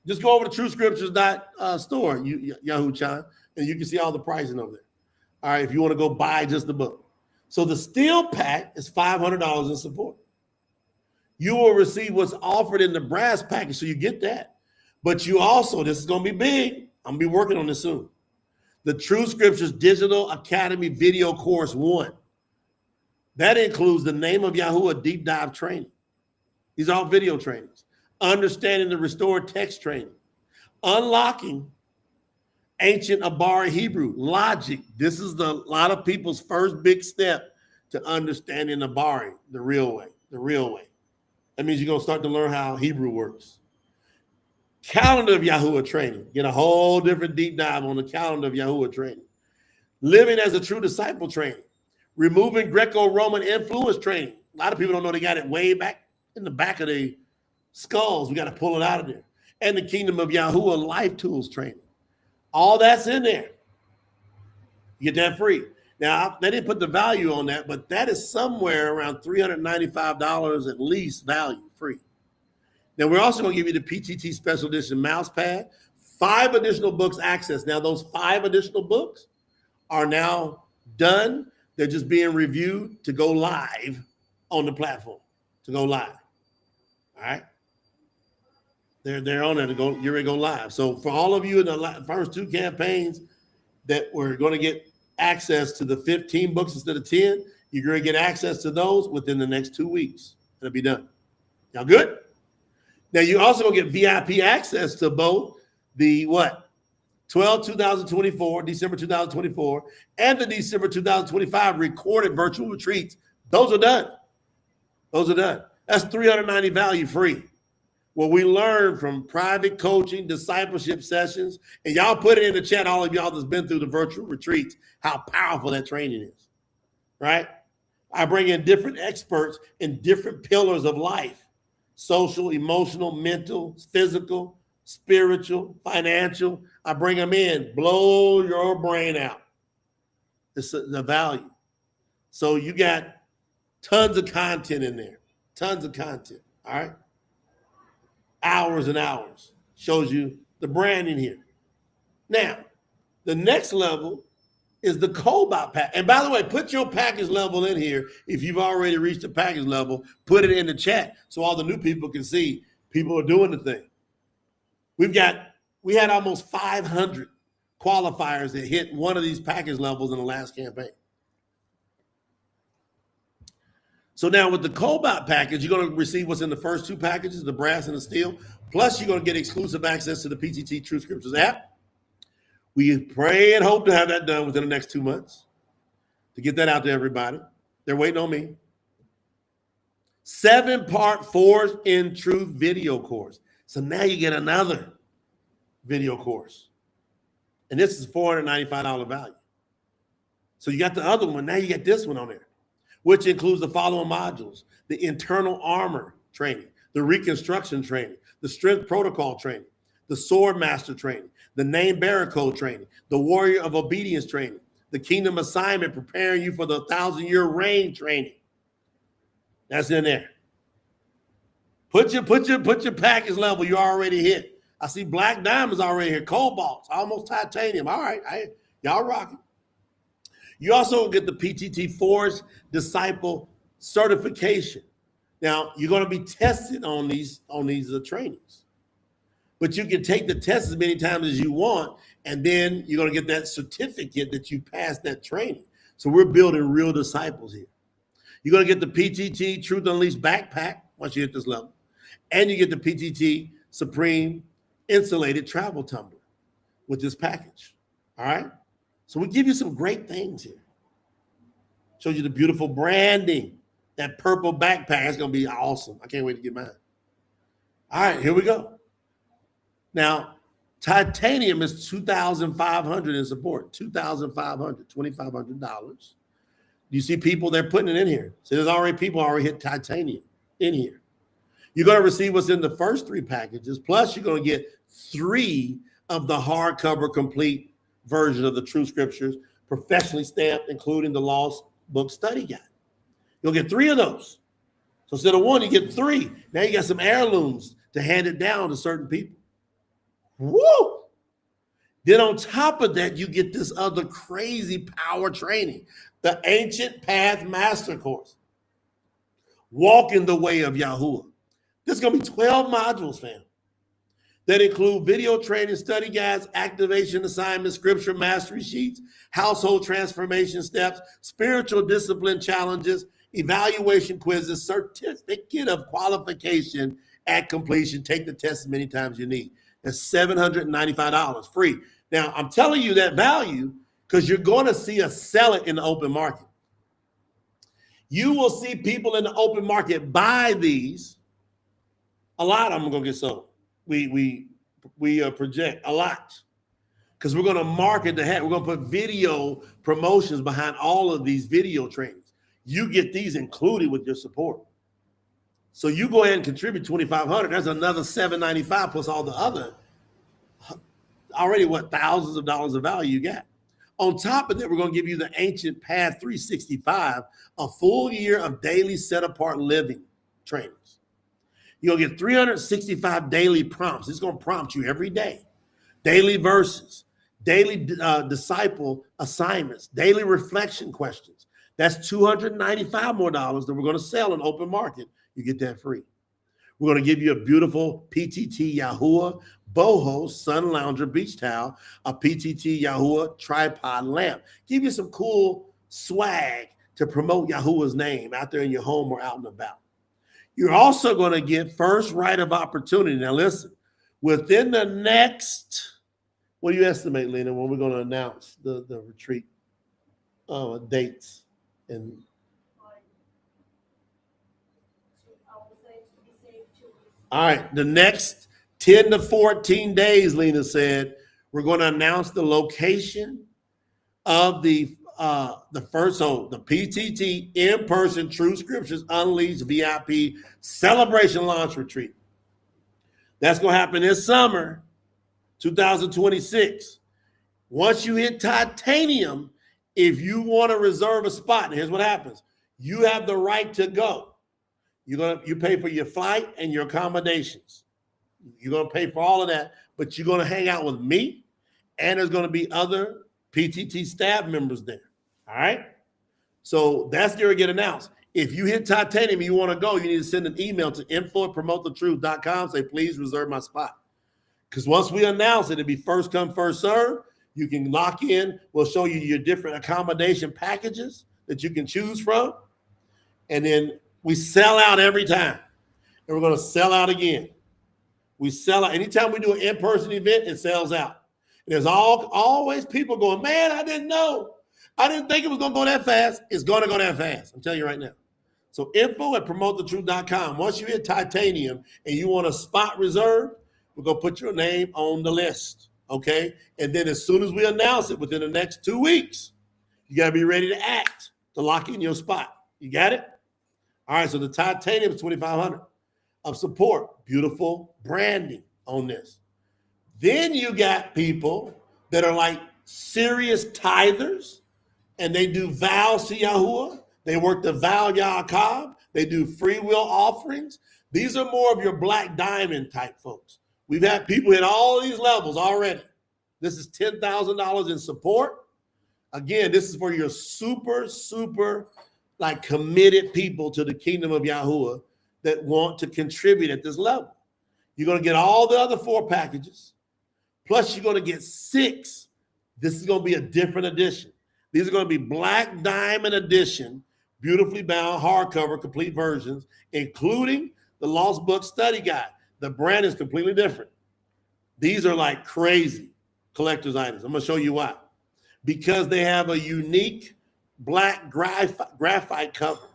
Just go over to TruthScriptures.Store, Yahuah Chan, and you can see all the pricing over there. All right, if you want to go buy just the book. So the steel pack is $500 in support. You will receive what's offered in the brass package, so you get that. But you also, this is going to be big. I'm going to be working on this soon. The Truth Scriptures Digital Academy Video Course 1. That includes the Name of Yahuah deep dive training. These are all video trainings. Understanding the restored text training. Unlocking ancient Abari Hebrew logic. This is a lot of people's first big step to understanding Abari the real way. The real way. That means you're going to start to learn how Hebrew works. Calendar of Yahuah training. Get a whole different deep dive on the calendar of Yahuah training. Living as a true disciple training. Removing Greco-Roman influence training. A lot of people don't know they got it way back in the back of their skulls. We got to pull it out of there. And the Kingdom of Yahuah life tools training. All that's in there. You get that free. Now, they didn't put the value on that, but that is somewhere around $395 at least value free. Now, we're also going to give you the PTT Special Edition mouse pad, 5 additional books access. Now, those 5 additional books are now done. They're just being reviewed to go live on the platform, to go live. All right? They're on there to go, you're ready to go live. So for all of you in the first 2 campaigns that we're going to get access to the 15 books instead of 10, you're going to get access to those within the next 2 weeks. It'll be done. Y'all good? Now, you also going to get VIP access to both the 2024, December 2024, and the December 2025 recorded virtual retreats. Those are done. Those are done. That's $390 value free. What we learn from private coaching, discipleship sessions, and y'all put it in the chat, all of y'all that's been through the virtual retreats, how powerful that training is, right? I bring in different experts in different pillars of life: social, emotional, mental, physical, spiritual, financial. I bring them in, blow your brain out. It's the value. So you got tons of content in there, tons of content, all right? Hours and hours. Shows you the branding here. Now, the next level is the Cobalt pack. And by the way, put your package level in here. If you've already reached the package level, put it in the chat so all the new people can see people are doing the thing. We had almost 500 qualifiers that hit one of these package levels in the last campaign. So now with the Cobalt package, you're going to receive what's in the first 2 packages, the brass and the steel. Plus, you're going to get exclusive access to the PTT Truth Scriptures app. We pray and hope to have that done within the next 2 months to get that out to everybody. They're waiting on me. 7-part Forged in Truth video course. So now you get another video course. And this is $495 value. So you got the other one. Now you get this one on there, which includes the following modules: the internal armor training, the reconstruction training, the strength protocol training, the sword master training, the name bearer code training, the warrior of obedience training, the kingdom assignment preparing you for the 1,000-year reign training. That's in there. Put your package level you already hit. I see black diamonds already here, cobalt, almost titanium. All right, y'all rocking. You also get the PTT Forged Disciple certification. Now, you're going to be tested on these trainings, but you can take the test as many times as you want, and then you're going to get that certificate that you passed that training. So we're building real disciples here. You're going to get the PTT Truth Unleashed backpack once you hit this level, and you get the PTT Supreme Insulated Travel Tumbler with this package. All right? So we give you some great things here. Shows you the beautiful branding. That purple backpack is going to be awesome. I can't wait to get mine. All right, here we go. Now, titanium is $2,500 in support. $2,500, $2,500. You see people, they're putting it in here. So there's already people already hit titanium in here. You're going to receive what's in the first 3 packages, plus you're going to get 3 of the hardcover complete version of the Truth Scriptures, professionally stamped, including the Lost Book Study Guide. You'll get 3 of those. So instead of 1, you get 3. Now you got some heirlooms to hand it down to certain people. Woo! Then on top of that, you get this other crazy power training, the Ancient Path Master Course. Walking the way of Yahuah. This is going to be 12 modules, fam, that include video training, study guides, activation assignments, scripture mastery sheets, household transformation steps, spiritual discipline challenges, evaluation quizzes, certificate of qualification at completion. Take the test as many times as you need. That's $795 free. Now, I'm telling you that value because you're going to see us sell it in the open market. You will see people in the open market buy these. A lot of them are going to get sold. We project a lot because we're going to market the heck. We're going to put video promotions behind all of these video trainings. You get these included with your support. So you go ahead and contribute $2,500. That's another $795 plus all the other already thousands of dollars of value you got. On top of that, we're going to give you the Ancient Path 365, a full year of daily set-apart living trainings. You'll get 365 daily prompts. It's going to prompt you every day. Daily verses, daily disciple assignments, daily reflection questions. That's $295 more that we're going to sell in open market. You get that free. We're going to give you a beautiful PTT Yahuah boho sun lounger beach towel, a PTT Yahuah tripod lamp. Give you some cool swag to promote Yahuah's name out there in your home or out and about. You're also going to get first right of opportunity. Now listen, within the next, what do you estimate, Lena, when we're going to announce the retreat dates? And all right, the next 10 to 14 days, Lena said, we're going to announce the location of the first, so the PTT in-person Truth Scriptures Unleashed VIP Celebration Launch Retreat. That's going to happen this summer, 2026. Once you hit titanium, if you want to reserve a spot, and here's what happens. You have the right to go. You pay for your flight and your accommodations. You're going to pay for all of that, but you're going to hang out with me, and there's going to be other PTT staff members there. All right? So that's going to get announced. If you hit titanium and you want to go, you need to send an email to info@promotethetruth.com. Say, please reserve my spot. Because once we announce it, it'll be first come, first serve. You can lock in. We'll show you your different accommodation packages that you can choose from. And then we sell out every time. And we're going to sell out again. We sell out. Anytime we do an in-person event, it sells out. And there's always people going, man, I didn't know. I didn't think it was going to go that fast. It's going to go that fast. I'm telling you right now. So info@promotethetruth.com. Once you hit titanium and you want a spot reserved, we're going to put your name on the list. Okay? And then as soon as we announce it within the next 2 weeks, you got to be ready to act to lock in your spot. You got it? All right. So the titanium is $2,500 of support. Beautiful branding on this. Then you got people that are like serious tithers and they do vows to Yahuah. They work the vow Yaakov. They do free will offerings. These are more of your black diamond type folks. We've had people hit all of these levels already. This is $10,000 in support. Again, this is for your super like committed people to the kingdom of Yahuah that want to contribute at this level. You're going to get all the other 4 packages. Plus, you're going to get 6. This is going to be a different edition. These are going to be black diamond edition, beautifully bound, hardcover, complete versions, including the Lost Book Study Guide. The brand is completely different. These are like crazy collector's items. I'm going to show you why. Because they have a unique black graphite cover,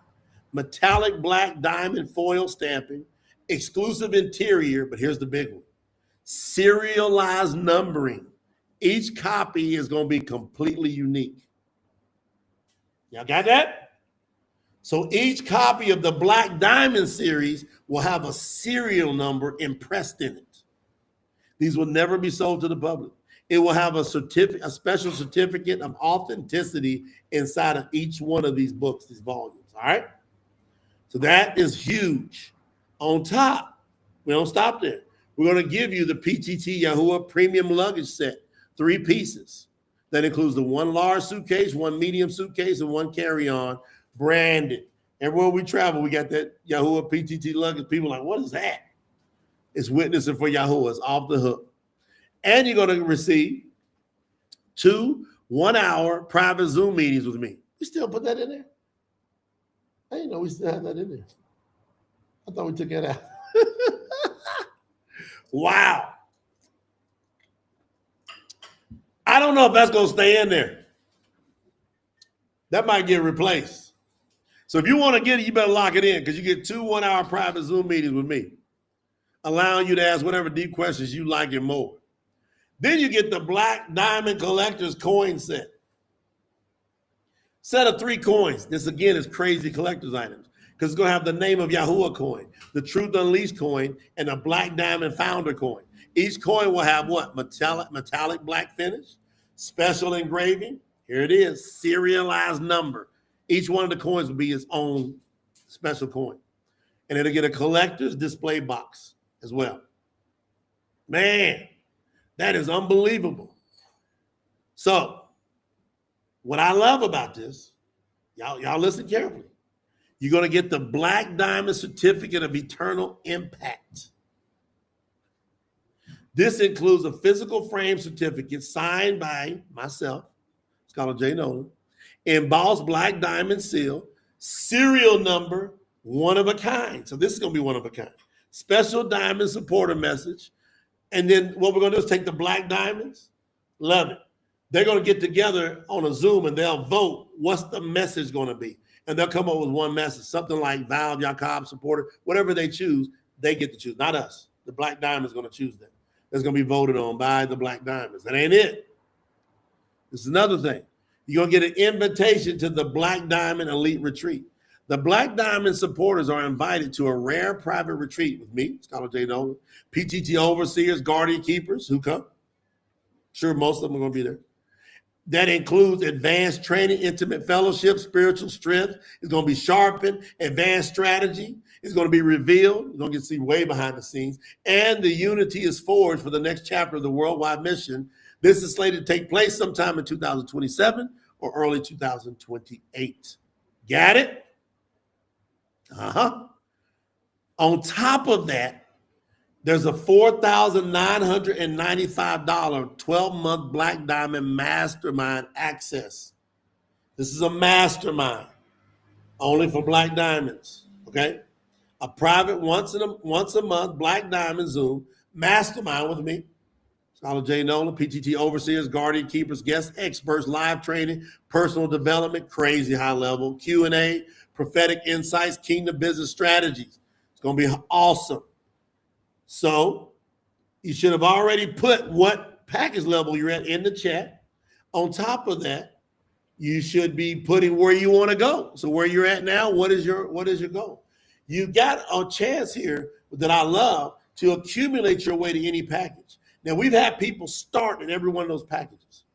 metallic black diamond foil stamping, exclusive interior, but here's the big one. Serialized numbering. Each copy is going to be completely unique. Y'all got that? So each copy of the Black Diamond series will have a serial number impressed in it. These will never be sold to the public. It will have a special certificate of authenticity inside of each one of these books, these volumes, all right? So that is huge. On top, we don't stop there. We're going to give you the PTT Yahuah Premium Luggage Set, 3 pieces. That includes the 1 large suitcase, 1 medium suitcase, and 1 carry-on, branded. Everywhere we travel, we got that Yahuah PTT luggage. People are like, what is that? It's witnessing for Yahuah. It's off the hook. And you're going to receive 2 one-hour private Zoom meetings with me. We still put that in there? I didn't know we still had that in there. I thought we took that out. Wow. I don't know if that's going to stay in there. That might get replaced. So if you want to get it, you better lock it in because you get 2 one-hour private Zoom meetings with me, allowing you to ask whatever deep questions you like and more. Then you get the Black Diamond Collector's Coin Set. Set of 3 coins. This, again, is crazy collector's items because it's going to have the name of Yahuah coin, the Truth Unleashed coin, and a Black Diamond Founder coin. Each coin will have what? Metallic black finish, special engraving. Here it is, serialized number. Each one of the coins will be its own special coin. And it'll get a collector's display box as well. Man, that is unbelievable. So, what I love about this, y'all listen carefully. You're going to get the Black Diamond Certificate of Eternal Impact. This includes a physical frame certificate signed by myself, Scholar J. Nolan, embossed black diamond seal, serial number, one of a kind. So this is going to be one of a kind. Special diamond supporter message. And then what we're going to do is take the black diamonds. Love it. They're going to get together on a Zoom and they'll vote what's the message going to be. And they'll come up with one message, something like Val, Yaakov, supporter, whatever they choose, they get to choose, not us. The Black Diamond is going to choose that. That's going to be voted on by the Black Diamonds. That ain't it. This is another thing. You're going to get an invitation to the Black Diamond Elite Retreat. The Black Diamond supporters are invited to a rare private retreat with me, Scholar J. Nolan, PTT overseers, guardian keepers who come. Sure, most of them are going to be there. That includes advanced training, intimate fellowship, spiritual strength. It's going to be sharpened, advanced strategy. It's going to be revealed. You're going to get to see way behind the scenes. And the unity is forged for the next chapter of the worldwide mission. This is slated to take place sometime in 2027 or early 2028. Got it? On top of that, there's a $4,995 12-month Black Diamond Mastermind access. This is a mastermind only for Black Diamonds, okay? A private once a month Black Diamond Zoom mastermind with me, Scholar J. Nolan, PTT overseers, guardian keepers, guest experts, live training, personal development, crazy high level, Q&A, prophetic insights, kingdom business strategies. It's going to be awesome. So you should have already put what package level you're at in the chat. On top of that, you should be putting where you want to go. So where you're at now, what is your goal? You got a chance here that I love to accumulate your way to any package. Now we've had people start in every one of those packages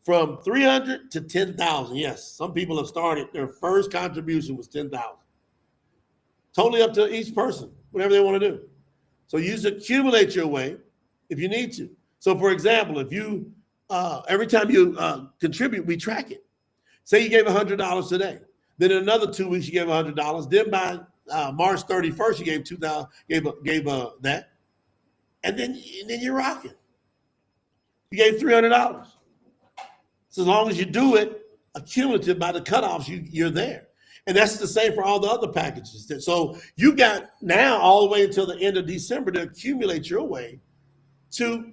from 300 to 10,000. Yes, some people have started. Their first contribution was 10,000. Totally up to each person, whatever they want to do. So you just accumulate your way if you need to. So for example, if you, every time you contribute, we track it. Say you gave $100 today. Then in another 2 weeks, you gave $100. Then by March 31st, you gave $2,000, gave that. And then you're rocking. You gave $300. So as long as you do it, accumulative by the cutoffs, you're there. And that's the same for all the other packages. So you got now all the way until the end of December to accumulate your way to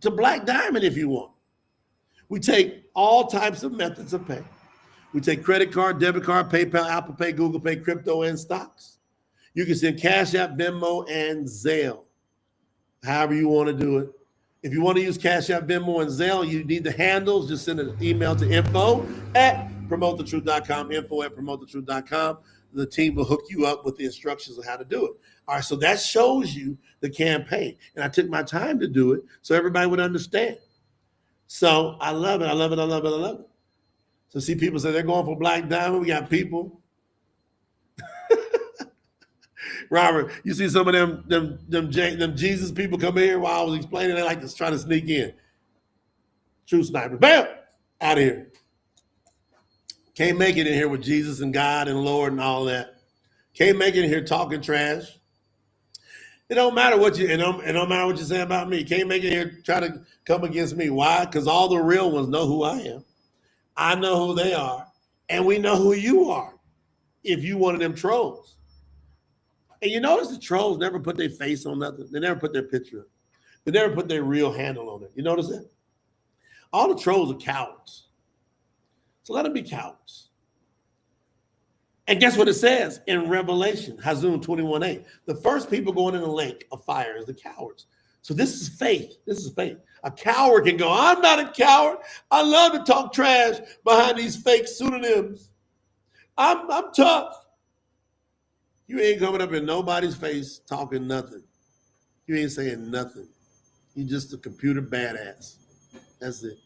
Black Diamond if you want. We take all types of methods of pay. We take credit card, debit card, PayPal, Apple Pay, Google Pay, crypto, and stocks. You can send Cash App, Venmo, and Zelle, however you want to do it. If you want to use Cash App, Venmo, and Zelle, you need the handles. Just send an email to info@ PromoteTheTruth.com, info@PromoteTheTruth.com. The team will hook you up with the instructions on how to do it. All right, so that shows you the campaign. And I took my time to do it so everybody would understand. So I love it. I love it. I love it. I love it. So see, people say they're going for Black Diamond. We got people. Robert, you see some of them Jesus people come in here while I was explaining. They like to try to sneak in. True sniper. Bam! Out of here. Can't make it in here with Jesus and God and Lord and all that. Can't make it in here talking trash. It don't matter what you, it don't matter what you say about me. Can't make it here try to come against me. Why? Because all the real ones know who I am. I know who they are. And we know who you are if you one of them trolls. And you notice the trolls never put their face on nothing. They never put their picture up. They never put their real handle on it. You notice that? All the trolls are cowards. So let them be cowards. And guess what it says in Revelation, Hazum 21:8? The first people going in the lake of fire is the cowards. So this is faith. This is faith. A coward can go, I'm not a coward. I love to talk trash behind these fake pseudonyms. I'm tough. You ain't coming up in nobody's face talking nothing. You ain't saying nothing. You just a computer badass. That's it.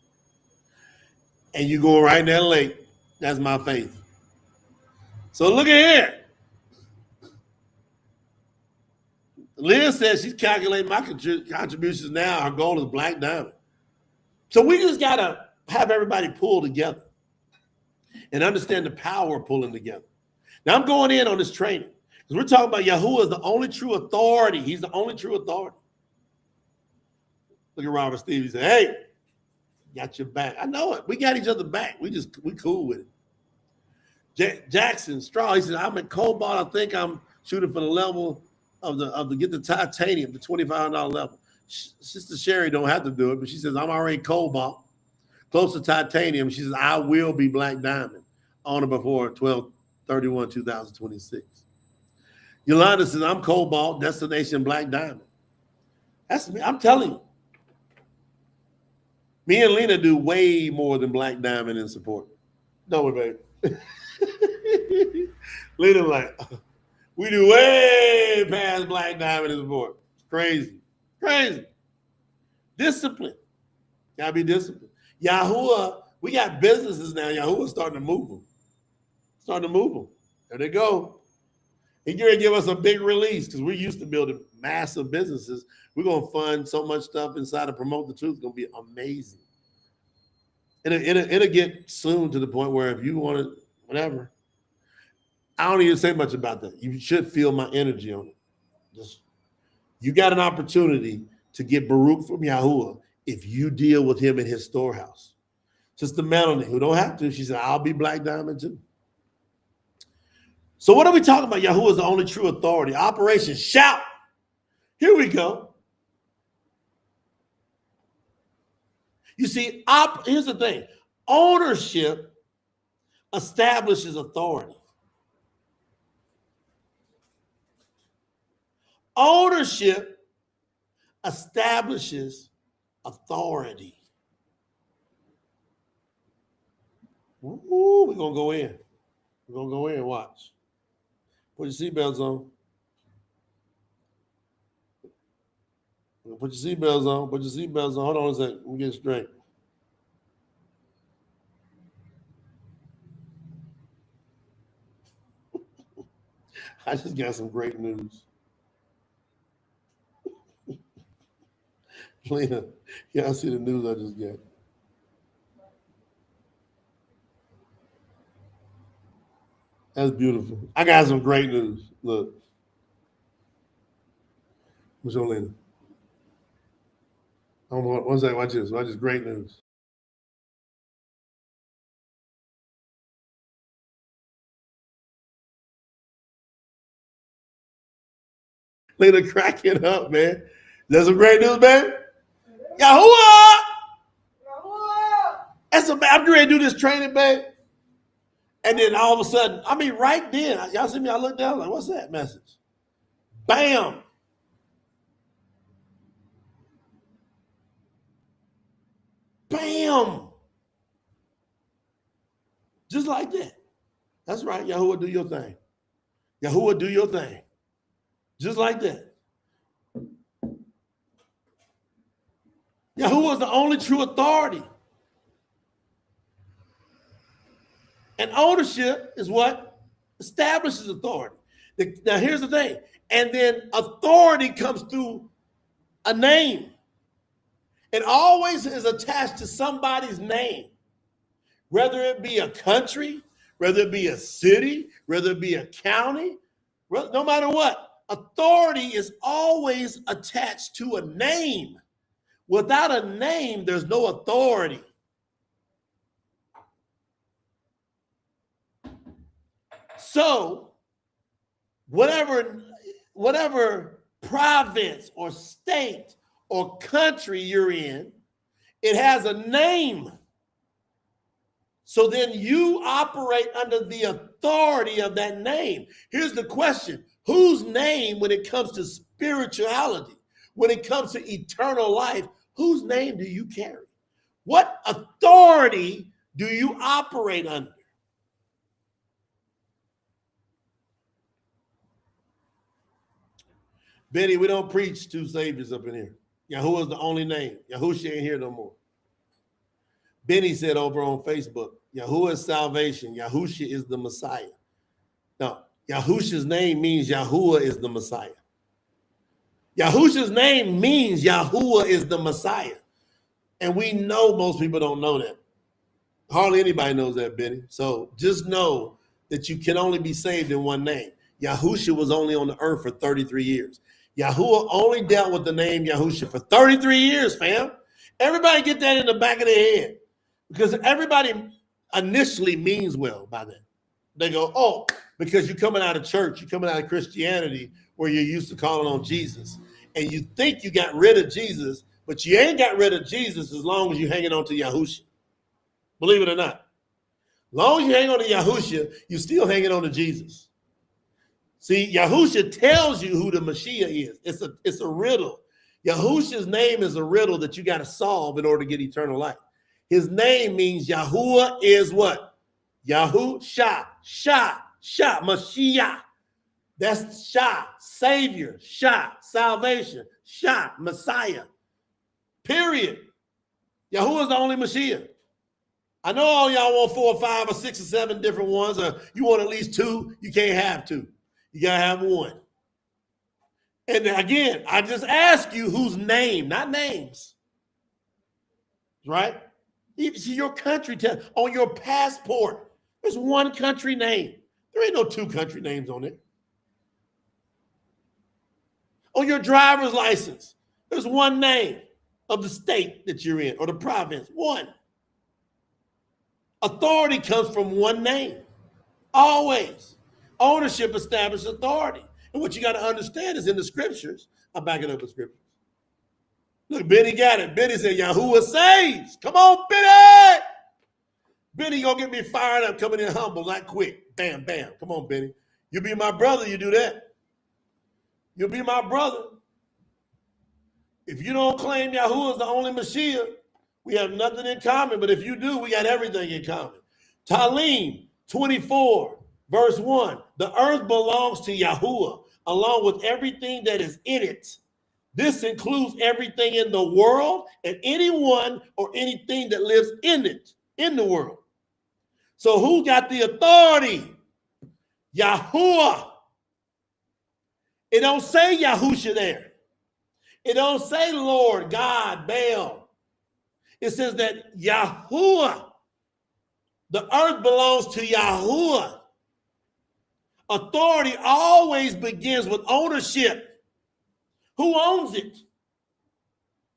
And you go right in that lake. That's my faith. So look at here. Liz says she's calculating my contributions now. Her goal is Black Diamond. So we just got to have everybody pull together and understand the power of pulling together. Now I'm going in on this training because we're talking about Yahuah is the only true authority. He's the only true authority. Look at Robert Steve. He said, hey, got your back. I know it. We got each other back. We cool with it. Jackson Straw, he said, I'm at Cobalt. I think I'm shooting for the level of the get the titanium, the $2,500 level. Sister Sherry don't have to do it, but she says, I'm already Cobalt, close to titanium. She says, I will be Black Diamond on or before 12/31/2026. Yolanda says, I'm Cobalt, destination Black Diamond. That's me. I'm telling you. Me and Lena do way more than Black Diamond in support. Don't we, baby? Lena like, we do way past Black Diamond in support. It's crazy. Crazy. Discipline. Gotta be disciplined. Yahuah, we got businesses now. Yahuah's starting to move them. There they go. He's going to give us a big release because we're used to building massive businesses. We're going to fund so much stuff inside to promote the truth. It's going to be amazing. And it'll get soon to the point where if you want to, whatever, I don't even say much about that. You should feel my energy on it. Just, you got an opportunity to get Baruch from Yahuah if you deal with him in his storehouse. Sister Melanie, who don't have to, she said, I'll be Black Diamond too. So what are we talking about? Yahuah is the only true authority. Operation Shout. Here we go. You see, here's the thing. Ownership establishes authority. Ownership establishes authority. Ooh, we're going to go in. We're going to go in and watch. Put your seatbelts on. Put your seatbelts on. Put your seatbelts on. Hold on a second. Let me get it straight. I just got some great news. Lena, y'all see the news I just got. That's beautiful. I got some great news. Look. What's your Lena? One second, watch this. Watch this great news. Lena cracking up, man. That's some great news, baby. Yahuah! I'm ready to do this training, babe. And then all of a sudden, I mean, right then, y'all see me, I look down, like, what's that message? Bam. Bam. Just like that. That's right. Yahuah, do your thing. Yahuah, do your thing. Just like that. Yahuah is the only true authority. And ownership is what establishes authority. Now, here's the thing. And then authority comes through a name. It always is attached to somebody's name, whether it be a country, whether it be a city, whether it be a county, no matter what. Authority is always attached to a name. Without a name, there's no authority. So, whatever province or state or country you're in, it has a name. So then you operate under the authority of that name. Here's the question. Whose name, when it comes to spirituality, when it comes to eternal life, whose name do you carry? What authority do you operate under? Benny, we don't preach two saviors up in here. Yahuah is the only name. Yahushua ain't here no more. Benny said over on Facebook, Yahuah is salvation. Yahushua is the Messiah. Now, Yahushua's name means Yahuah is the Messiah. Yahushua's name means Yahuah is the Messiah. And we know most people don't know that. Hardly anybody knows that, Benny. So just know that you can only be saved in one name. Yahushua was only on the earth for 33 years. Yahuah only dealt with the name Yahushua for 33 years, fam. Everybody get that in the back of their head. Because everybody initially means well by that. They go, oh, because you're coming out of church, you're coming out of Christianity where you're used to calling on Jesus. And you think you got rid of Jesus, but you ain't got rid of Jesus as long as you're hanging on to Yahushua. Believe it or not. As long as you hang on to Yahushua, you're still hanging on to Jesus. See, Yahushua tells you who the Mashiach is. It's a riddle. Yahushua's name is a riddle that you got to solve in order to get eternal life. His name means Yahuah is what? Yahusha, Mashiach. That's Shah, Savior, Shah, salvation, Shah, Messiah. Period. Yahuah is the only Mashiach. I know all y'all want 4 or 5 or 6 or 7 different ones, or you want at least 2. You can't have 2. You got to have 1. And again, I just ask you whose name, not names, right? See your country, on your passport, there's 1 country name. There ain't no 2 country names on it. On your driver's license, there's 1 name of the state that you're in or the province, 1. Authority comes from 1 name, always. Ownership establishes authority. And what you got to understand is in the scriptures, I'll back it up with scriptures. Look, Benny got it. Benny said, Yahuah saves. Come on, Benny. Benny gonna get me fired up, coming in humble, not quick. Bam, bam. Come on, Benny. You be my brother, you do that. You'll be my brother. If you don't claim Yahuah is the only Mashiach, we have nothing in common. But if you do, we got everything in common. Talim 24. Verse 1, the earth belongs to Yahuah, along with everything that is in it. This includes everything in the world and anyone or anything that lives in it, in the world. So who got the authority? Yahuah. It don't say Yahushua there. It don't say Lord, God, Baal. It says that Yahuah, the earth belongs to Yahuah. Authority always begins with ownership. Who owns it?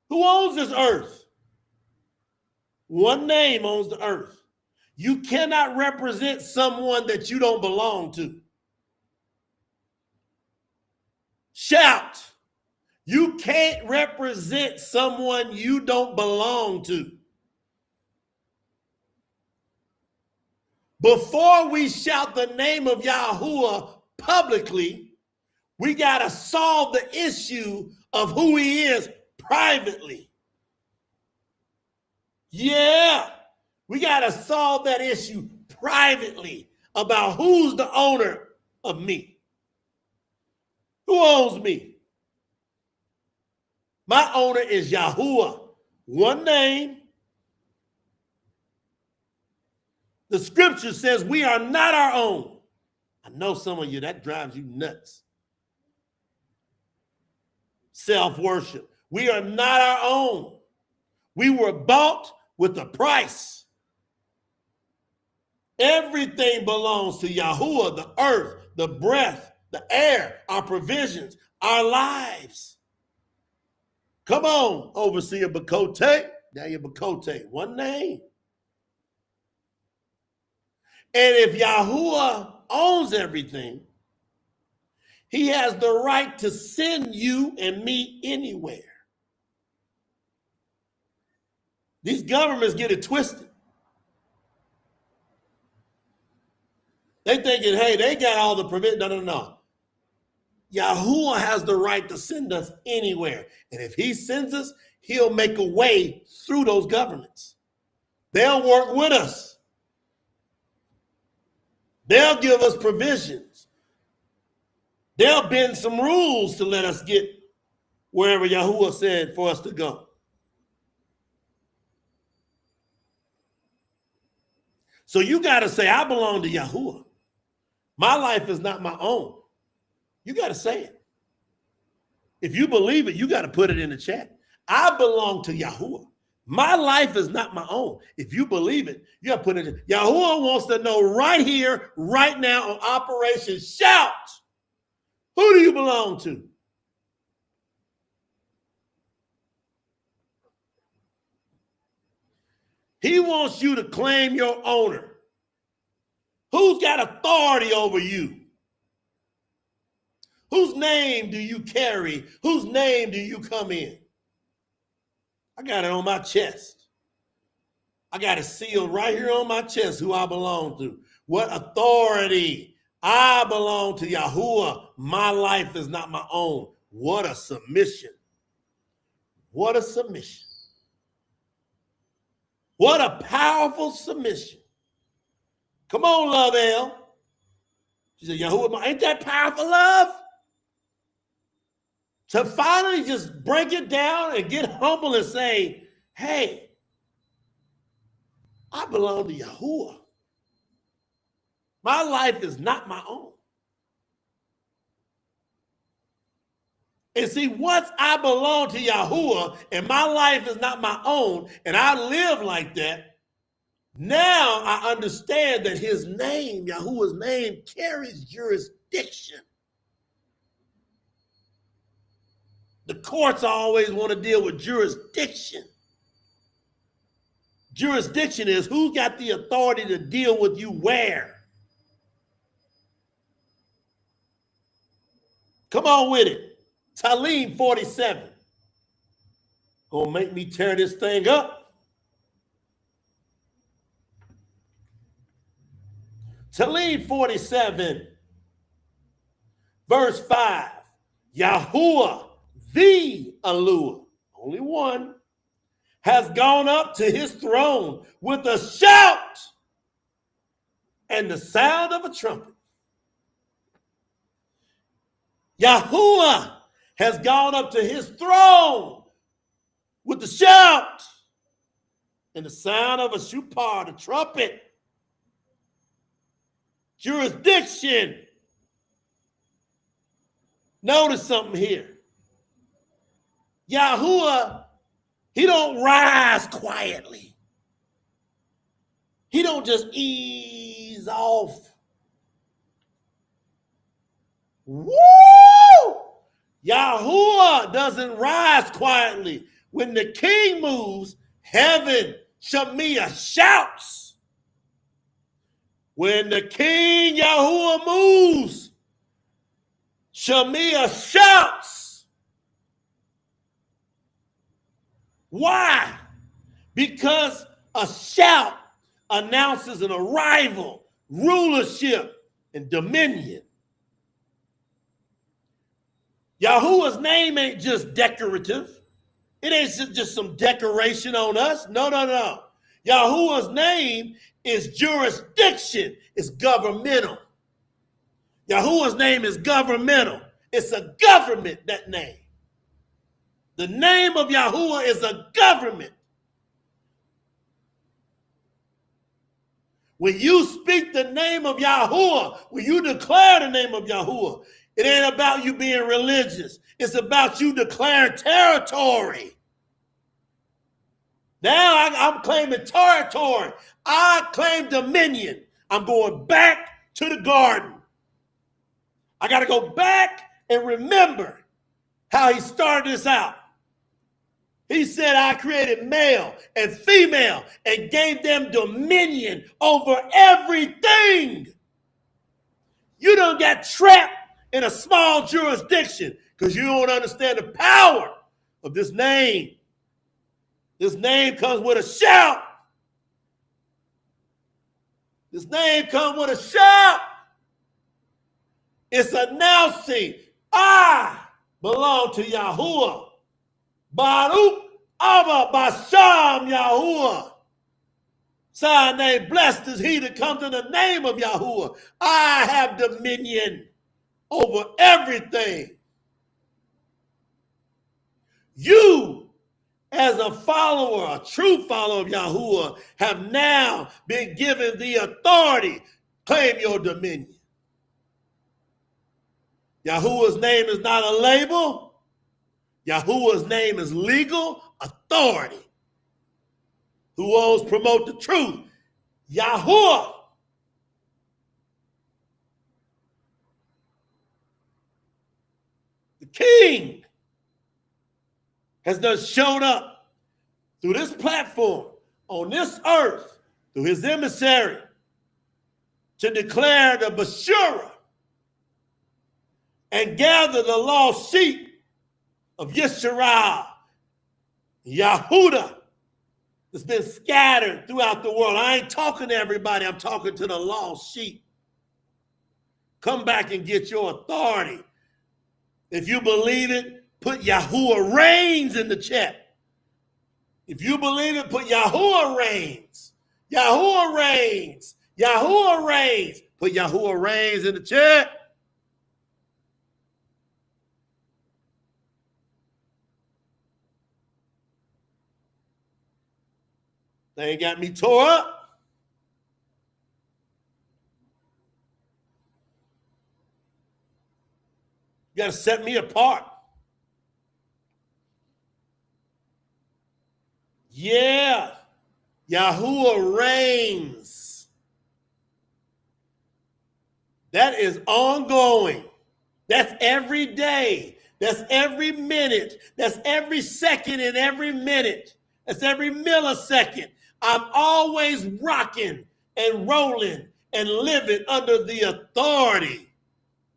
Who owns this earth? 1 name owns the earth. You cannot represent someone that you don't belong to. Shout. You can't represent someone you don't belong to. Before we shout the name of Yahuah publicly, we got to solve the issue of who he is privately. Yeah, we got to solve that issue privately about who's the owner of me. Who owns me? My owner is Yahuah. One name. The scripture says we are not our own. I know some of you, that drives you nuts. Self-worship. We are not our own. We were bought with a price. Everything belongs to Yahuah, the earth, the breath, the air, our provisions, our lives. Come on, Overseer Bakote. Daniel Bakote, one name. And if Yahuah owns everything, he has the right to send you and me anywhere. These governments get it twisted. They thinking, hey, they got all the provision. No. Yahuah has the right to send us anywhere. And if he sends us, he'll make a way through those governments. They'll work with us. They'll give us provisions. They'll bend some rules to let us get wherever Yahuah said for us to go. So you got to say, I belong to Yahuah. My life is not my own. You got to say it. If you believe it, you got to put it in the chat. I belong to Yahuah. My life is not my own. If you believe it, you got to put it in. Yahuah wants to know right here, right now on Operation Shout. Who do you belong to? He wants you to claim your owner. Who's got authority over you? Whose name do you carry? Whose name do you come in? I got it on my chest. I got it sealed right here on my chest who I belong to. What authority? I belong to Yahuah. My life is not my own. What a submission. What a submission. What a powerful submission. Come on, Love L. She said, Yahuah, ain't that powerful, love? To finally just break it down and get humble and say, hey, I belong to Yahuah. My life is not my own. And see, once I belong to Yahuah and my life is not my own and I live like that, now I understand that his name, Yahuah's name, carries jurisdiction. The courts always want to deal with jurisdiction. Jurisdiction is who's got the authority to deal with you where. Come on with it. Talim 47. Gonna make me tear this thing up. Talim 47, verse 5. Yahuah, the Eluah, only one, has gone up to his throne with a shout and the sound of a trumpet. Yahuah has gone up to his throne with the shout and the sound of a shupar, the trumpet. Jurisdiction. Notice something here. Yahuah, he don't rise quietly. He don't just ease off. Woo! Yahuah doesn't rise quietly. When the king moves, heaven, Shemiah, shouts. When the king Yahuah moves, Shemiah shouts. Why? Because a shout announces an arrival, rulership, and dominion. Yahuah's name ain't just decorative. It ain't just some decoration on us. No. Yahuah's name is jurisdiction. It's governmental. Yahuwah's name is governmental. It's a government, that name. The name of Yahuwah is a government. When you speak the name of Yahuwah, when you declare the name of Yahuwah, it ain't about you being religious. It's about you declaring territory. Now I'm claiming territory. I claim dominion. I'm going back to the garden. I got to go back and remember how he started this out. He said, I created male and female and gave them dominion over everything. You don't get trapped in a small jurisdiction because you don't understand the power of this name. This name comes with a shout. This name comes with a shout. It's announcing, I belong to Yahuwah. Baruch Abba Basham Yahuwah. Sign name, blessed is he that comes in the name of Yahuwah. I have dominion over everything. You, as a follower, a true follower of Yahuwah, have now been given the authority. Claim your dominion. Yahuwah's name is not a label. Yahuwah's name is legal authority. Who owns promote the truth? Yahuwah. The king has just shown up through this platform on this earth, through his emissary, to declare the Bashura and gather the lost sheep of Yisrael, Yahudah, that's been scattered throughout the world. I ain't talking to everybody. I'm talking to the lost sheep. Come back and get your authority. If you believe it, put Yahuwah reigns in the chat. If you believe it, put Yahuwah reigns. Yahuwah reigns. Yahuwah reigns. Put Yahuwah reigns in the chat. They ain't got me tore up. You got to set me apart. Yeah. Yahuwah reigns. That is ongoing. That's every day. That's every minute. That's every second and every minute. That's every millisecond. I'm always rocking and rolling and living under the authority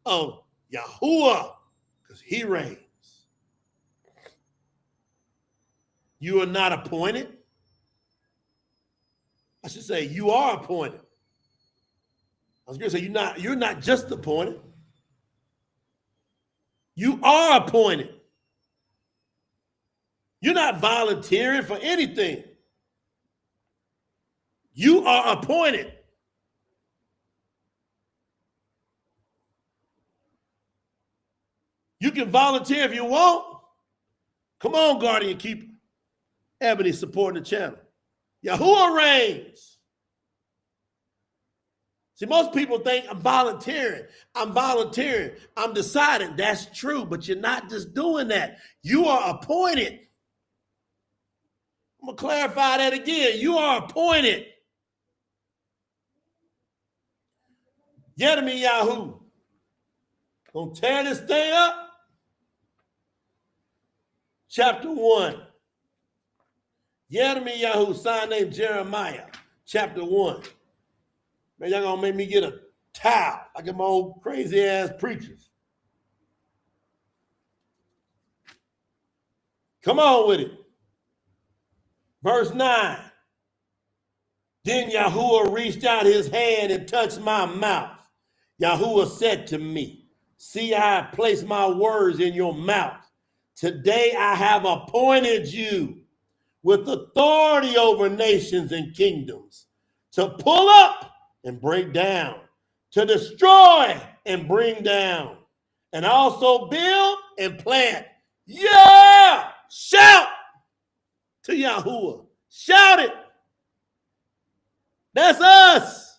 of Yahuwah because he reigns. You are not appointed. I should say you are appointed. I was going to say you're not just appointed. You are appointed. You're not volunteering for anything. You are appointed. You can volunteer if you want. Come on, Guardian Keeper. Ebony supporting the channel. Yahuwah reigns. See, most people think I'm volunteering. I'm volunteering. I'm deciding. That's true, but you're not just doing that. You are appointed. I'm going to clarify that again. You are appointed. Yedemi Yahu. Gonna tear this thing up. Chapter 1. Yedemi Yahu, sign named Jeremiah. Chapter 1. Man, y'all gonna make me get a towel like them old crazy ass preachers. Come on with it. Verse 9. Then Yahuwah reached out his hand and touched my mouth. Yahuwah said to me, see, I have placed my words in your mouth. Today I have appointed you with authority over nations and kingdoms to pull up and break down, to destroy and bring down, and also build and plant. Yeah! Shout to Yahuah. Shout it. That's us.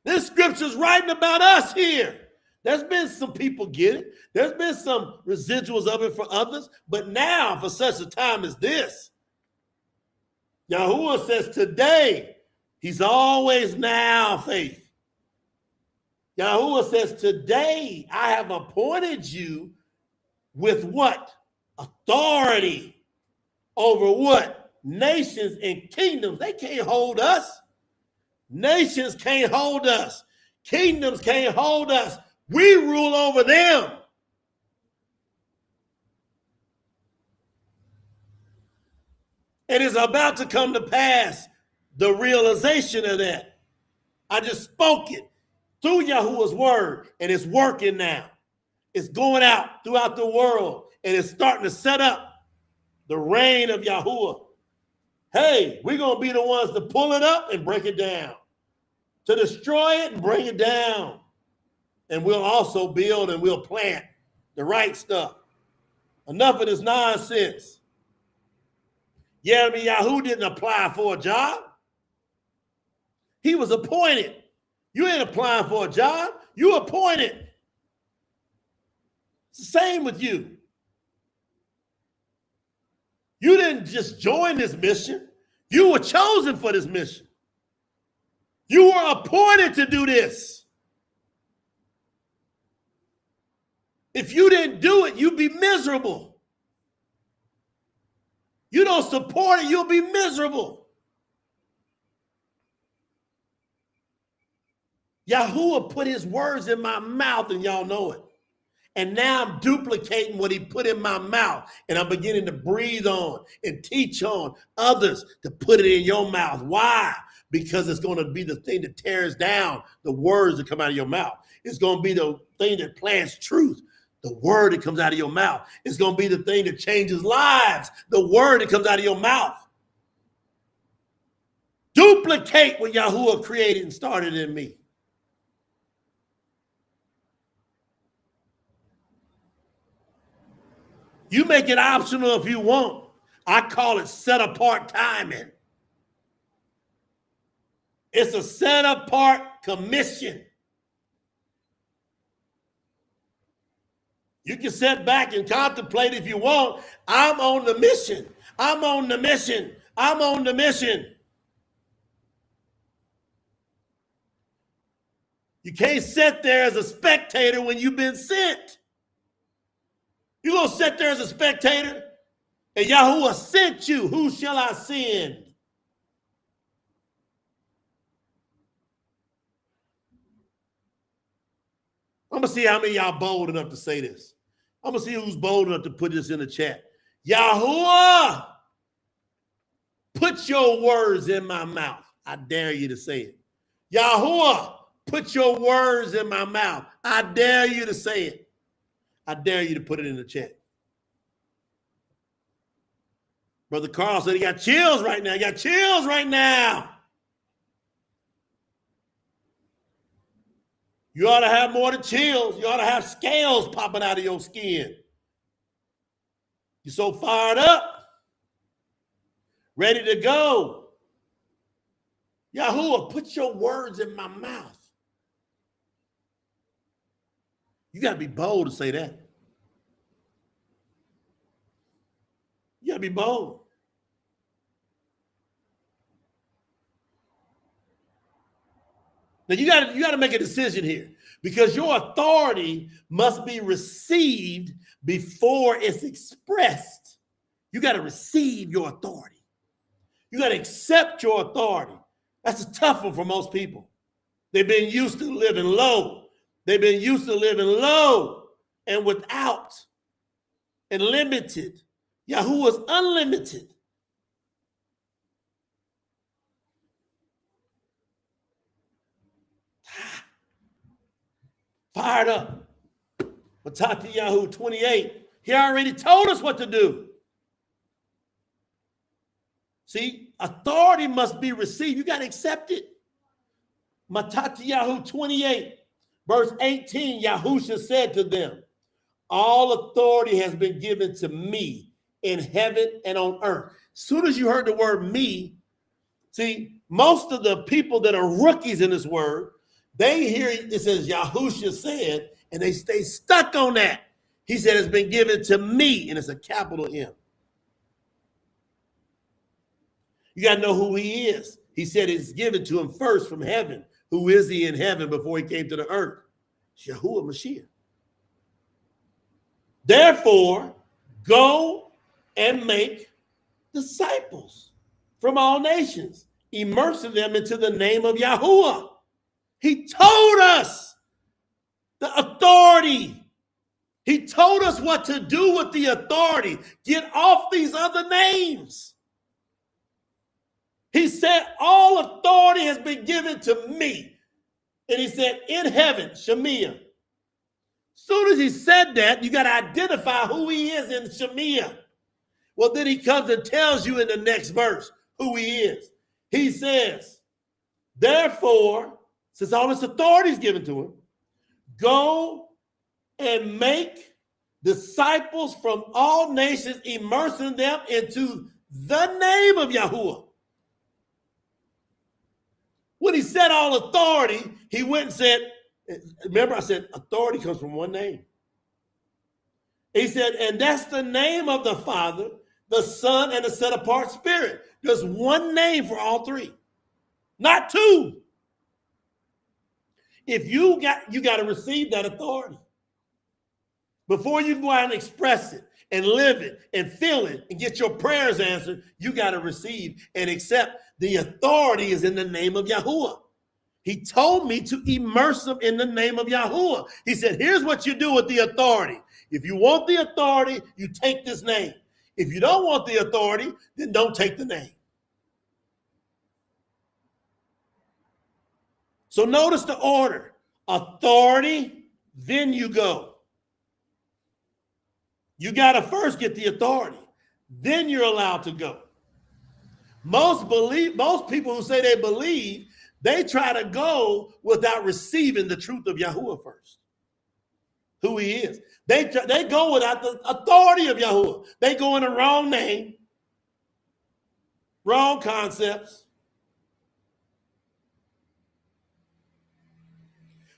This scripture's writing about us here. There's been some people get it. There's been some residuals of it for others. But now, for such a time as this, Yahuah says today, he's always now, faith. Yahuah says today, I have appointed you with what? Authority over what? Nations and kingdoms. They can't hold us. Nations can't hold us. Kingdoms can't hold us. We rule over them. And it's about to come to pass, the realization of that. I just spoke it through Yahuwah's word, and it's working now. It's going out throughout the world, and it's starting to set up the reign of Yahuah. Hey, we're going to be the ones to pull it up and break it down, to destroy it and bring it down. And we'll also build and we'll plant the right stuff. Enough of this nonsense. Yeah, I mean, Yahuah didn't apply for a job. He was appointed. You ain't applying for a job. You appointed. It's the same with you. You didn't just join this mission. You were chosen for this mission. You were appointed to do this. If you didn't do it, you'd be miserable. You don't support it, you'll be miserable. Yahuah put his words in my mouth, and y'all know it. And now I'm duplicating what he put in my mouth, and I'm beginning to breathe on and teach on others to put it in your mouth. Why? Because it's going to be the thing that tears down the words that come out of your mouth. It's going to be the thing that plants truth. The word that comes out of your mouth. It's going to be the thing that changes lives. The word that comes out of your mouth. Duplicate what Yahuah created and started in me. You make it optional if you want. I call it set apart timing. It's a set apart commission. You can sit back and contemplate if you want. I'm on the mission. I'm on the mission. I'm on the mission. You can't sit there as a spectator when you've been sent. You're going to sit there as a spectator and Yahuah sent you. Who shall I send? I'm going to see how many of y'all bold enough to say this. I'm going to see who's bold enough to put this in the chat. Yahuah, put your words in my mouth. I dare you to say it. Yahuah, put your words in my mouth. I dare you to say it. I dare you to put it in the chat. Brother Carl said he got chills right now. He got chills right now. You ought to have more than chills. You ought to have scales popping out of your skin. You're so fired up, ready to go. Yahuah, put your words in my mouth. You got to be bold to say that. You got to be bold. Now you got to make a decision here, because your authority must be received before it's expressed. You got to receive your authority. You got to accept your authority. That's a tough one for most people. They've been used to living low. They've been used to living low and without and limited. Yahuah's unlimited. Fired up. Matati Yahuah 28. He already told us what to do. See, authority must be received. You got to accept it. Matatiyahu 28, verse 18, Yahusha said to them, all authority has been given to me in heaven and on earth. As soon as you heard the word me, see, most of the people that are rookies in this word, they hear it says Yahusha said, and they stay stuck on that. He said it's been given to me, and it's a capital M. You got to know who he is. He said it's given to him first from heaven. Who is he in heaven before he came to the earth? Yahuah Mashiach. Therefore, go and make disciples from all nations, immersing them into the name of Yahuah. He told us the authority. He told us what to do with the authority. Get off these other names. He said, all authority has been given to me. And he said, in heaven, Shemiah. Soon as he said that, you got to identify who he is in Shemiah. Well, then he comes and tells you in the next verse who he is. He says, therefore, since all this authority is given to him, go and make disciples from all nations, immersing them into the name of Yahuah. When he said all authority, he went and said, remember I said authority comes from one name. He said, and that's the name of the Father, the Son, and the set apart Spirit. There's one name for all three, not two. If you got to receive that authority. Before you go out and express it and live it and feel it and get your prayers answered, you got to receive and accept the authority is in the name of Yahuah. He told me to immerse them in the name of Yahuah. He said, here's what you do with the authority. If you want the authority, you take this name. If you don't want the authority, then don't take the name. So notice the order. Authority, then you go. You got to first get the authority. Then you're allowed to go. Most people who say they believe, they try to go without receiving the truth of Yahuah first. Who he is. They go without the authority of Yahuah. They go in the wrong name, wrong concepts.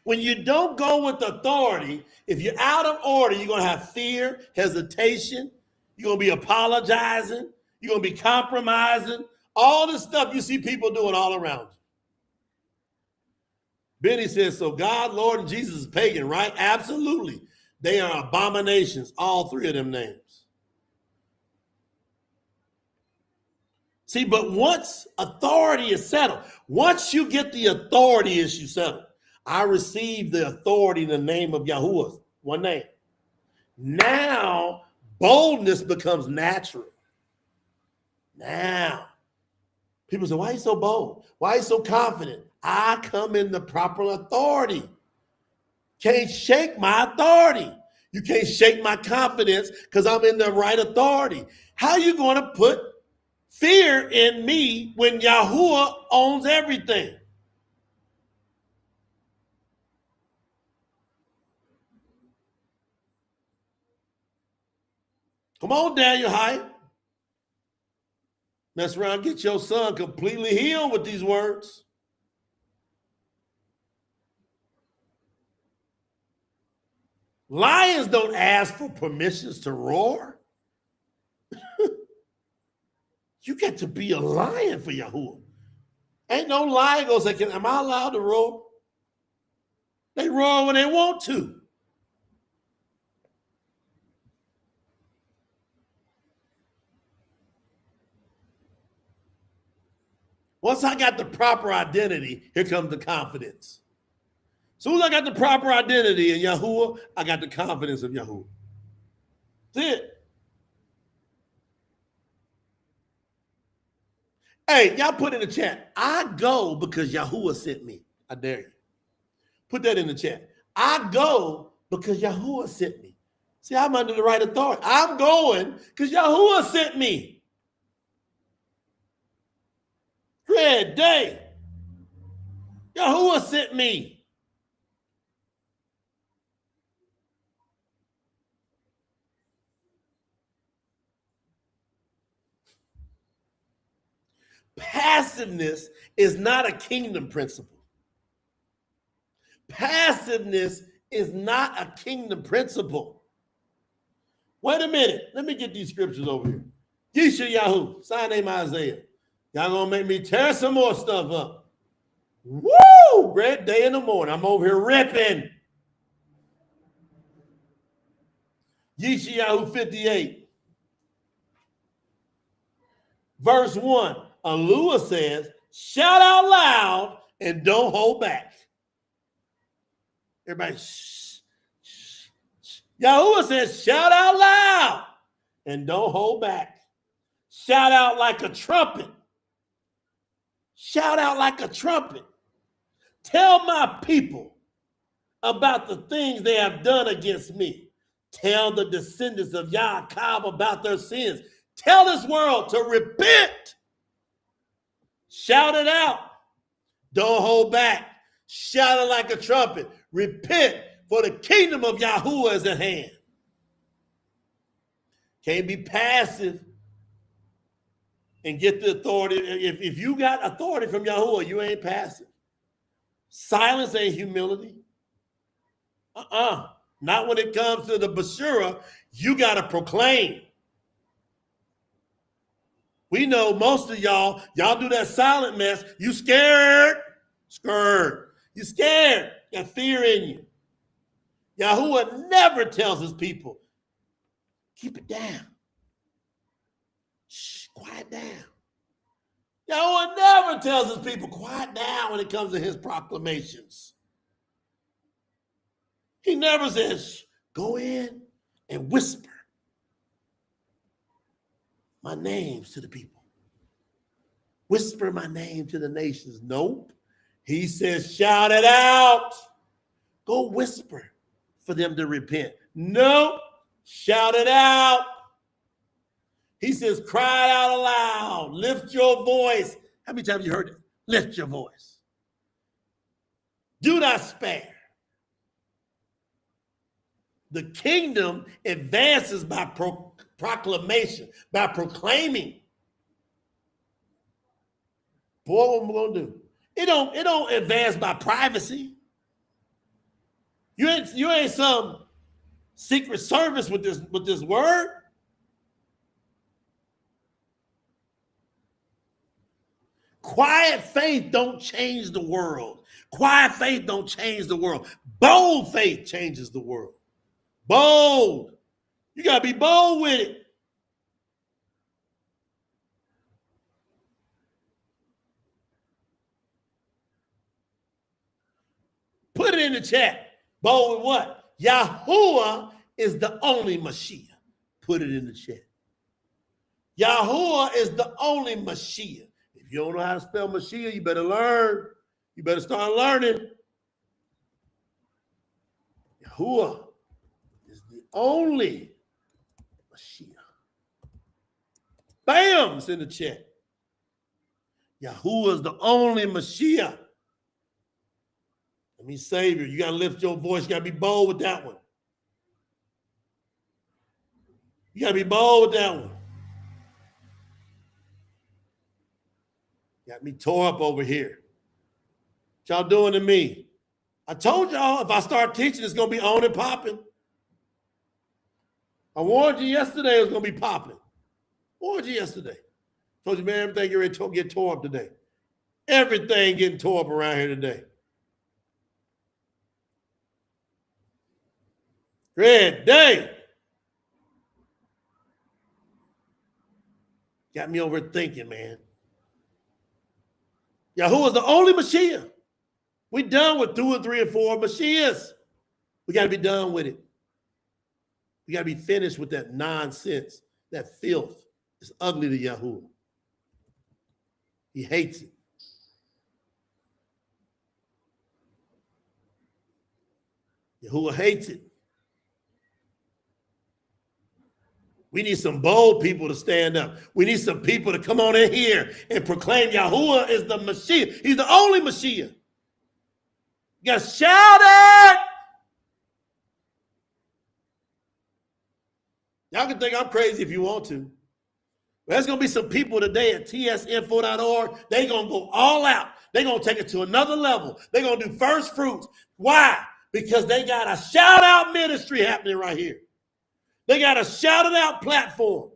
When you don't go with authority, if you're out of order, you're going to have fear, hesitation. You're going to be apologizing. You're going to be compromising. All this stuff you see people doing all around you. Benny says, so God, Lord, and Jesus is pagan, right? Absolutely. They are abominations, all three of them names. See, but once authority is settled, once you get the authority issue settled, I received the authority in the name of Yahuah, one name. Now, boldness becomes natural. Now, people say, why are you so bold? Why are you so confident? I come in the proper authority. Can't shake my authority. You can't shake my confidence because I'm in the right authority. How are you going to put fear in me when Yahuah owns everything? Come on, Daniel Hyatt. Mess around, get your son completely healed with these words. Lions don't ask for permissions to roar. You get to be a lion for Yahuah. Ain't no lion gonna say, am I allowed to roar? They roar when they want to. Once I got the proper identity, here comes the confidence. As soon as I got the proper identity in Yahuah, I got the confidence of Yahuah. That's it. Hey, y'all put in the chat, I go because Yahuah sent me. I dare you. Put that in the chat. I go because Yahuah sent me. See, I'm under the right authority. I'm going because Yahuah sent me. Red day. Yahuah sent me. Passiveness is not a kingdom principle. Passiveness is not a kingdom principle. Wait a minute. Let me get these scriptures over here. Yesha Yahuah, sign name Isaiah. Y'all gonna make me tear some more stuff up. Woo! Great day in the morning. I'm over here ripping. Yesha Yahuah 58. Verse 1. Alua says, shout out loud and don't hold back. Everybody, shh, shh, shh. Yahuah says, shout out loud and don't hold back. Shout out like a trumpet. Shout out like a trumpet. Tell my people about the things they have done against me. Tell the descendants of Yaakov about their sins. Tell this world to repent. Shout it out. Don't hold back. Shout it like a trumpet. Repent, for the kingdom of Yahuah is at hand. Can't be passive and get the authority. If you got authority from Yahuah, you ain't passive. Silence ain't humility. Not when it comes to the Bashura. You got to proclaim. We know most of y'all do that silent mess. You scared. You scared. Got fear in you. Yahuah never tells his people, keep it down. Shh, quiet down. Yahuah never tells his people, quiet down when it comes to his proclamations. He never says, go in and whisper my names to the people. Whisper my name to the nations. Nope. He says, shout it out. Go whisper for them to repent. Nope. Shout it out. He says, cry out aloud. Lift your voice. How many times have you heard it? Lift your voice. Do not spare. The kingdom advances by proclamation, by proclaiming. Boy, what am I gonna do? It don't advance by privacy. You ain't some secret service with this word. Quiet faith don't change the world. Quiet faith don't change the world. Bold faith changes the world. Bold. You got to be bold with it. Put it in the chat. Bold with what? Yahuah is the only Mashiach. Put it in the chat. Yahuah is the only Mashiach. If you don't know how to spell Mashiach, you better learn. You better start learning. Yahuah is the only Mashiach. Bam! It's in the chat. Yahuah is the only Mashiach. I mean, Savior. You got to lift your voice. You got to be bold with that one. You got to be bold with that one. Got me tore up over here. What y'all doing to me? I told y'all if I start teaching, it's going to be on and popping. I warned you yesterday it was going to be popping. Warned you yesterday. Told you, man, everything get ready to get tore up today. Everything getting tore up around here today. Red day. Got me over thinking, man. Yahuah is the only Mashiach. We done with 2 and 3 and 4 Mashiachs. We got to be done with it. We got to be finished with that nonsense, that filth. It's ugly to Yahuah. He hates it. Yahuah hates it. We need some bold people to stand up. We need some people to come on in here and proclaim Yahuah is the Messiah. He's the only Messiah. You got to shout it. Y'all can think I'm crazy if you want to. There's going to be some people today at tsinfo.org. They're going to go all out. They're going to take it to another level. They're going to do first fruits. Why? Because they got a shout-out ministry happening right here. They got a shout-it-out platform.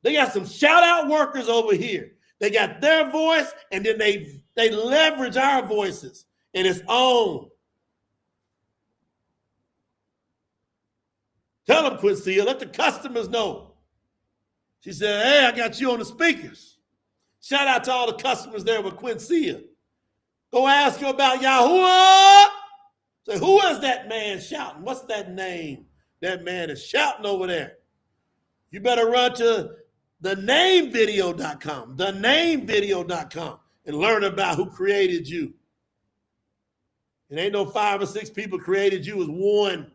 They got some shout-out workers over here. They got their voice, and then they leverage our voices, and it's on. Tell them, Quincy, let the customers know. She said, hey, I got you on the speakers. Shout out to all the customers there with Quincy. Go ask her about Yahuah. Say, who is that man shouting? What's that name? That man is shouting over there. You better run to thenamevideo.com, thenamevideo.com, and learn about who created you. It ain't no 5 or 6 people created you, it's one.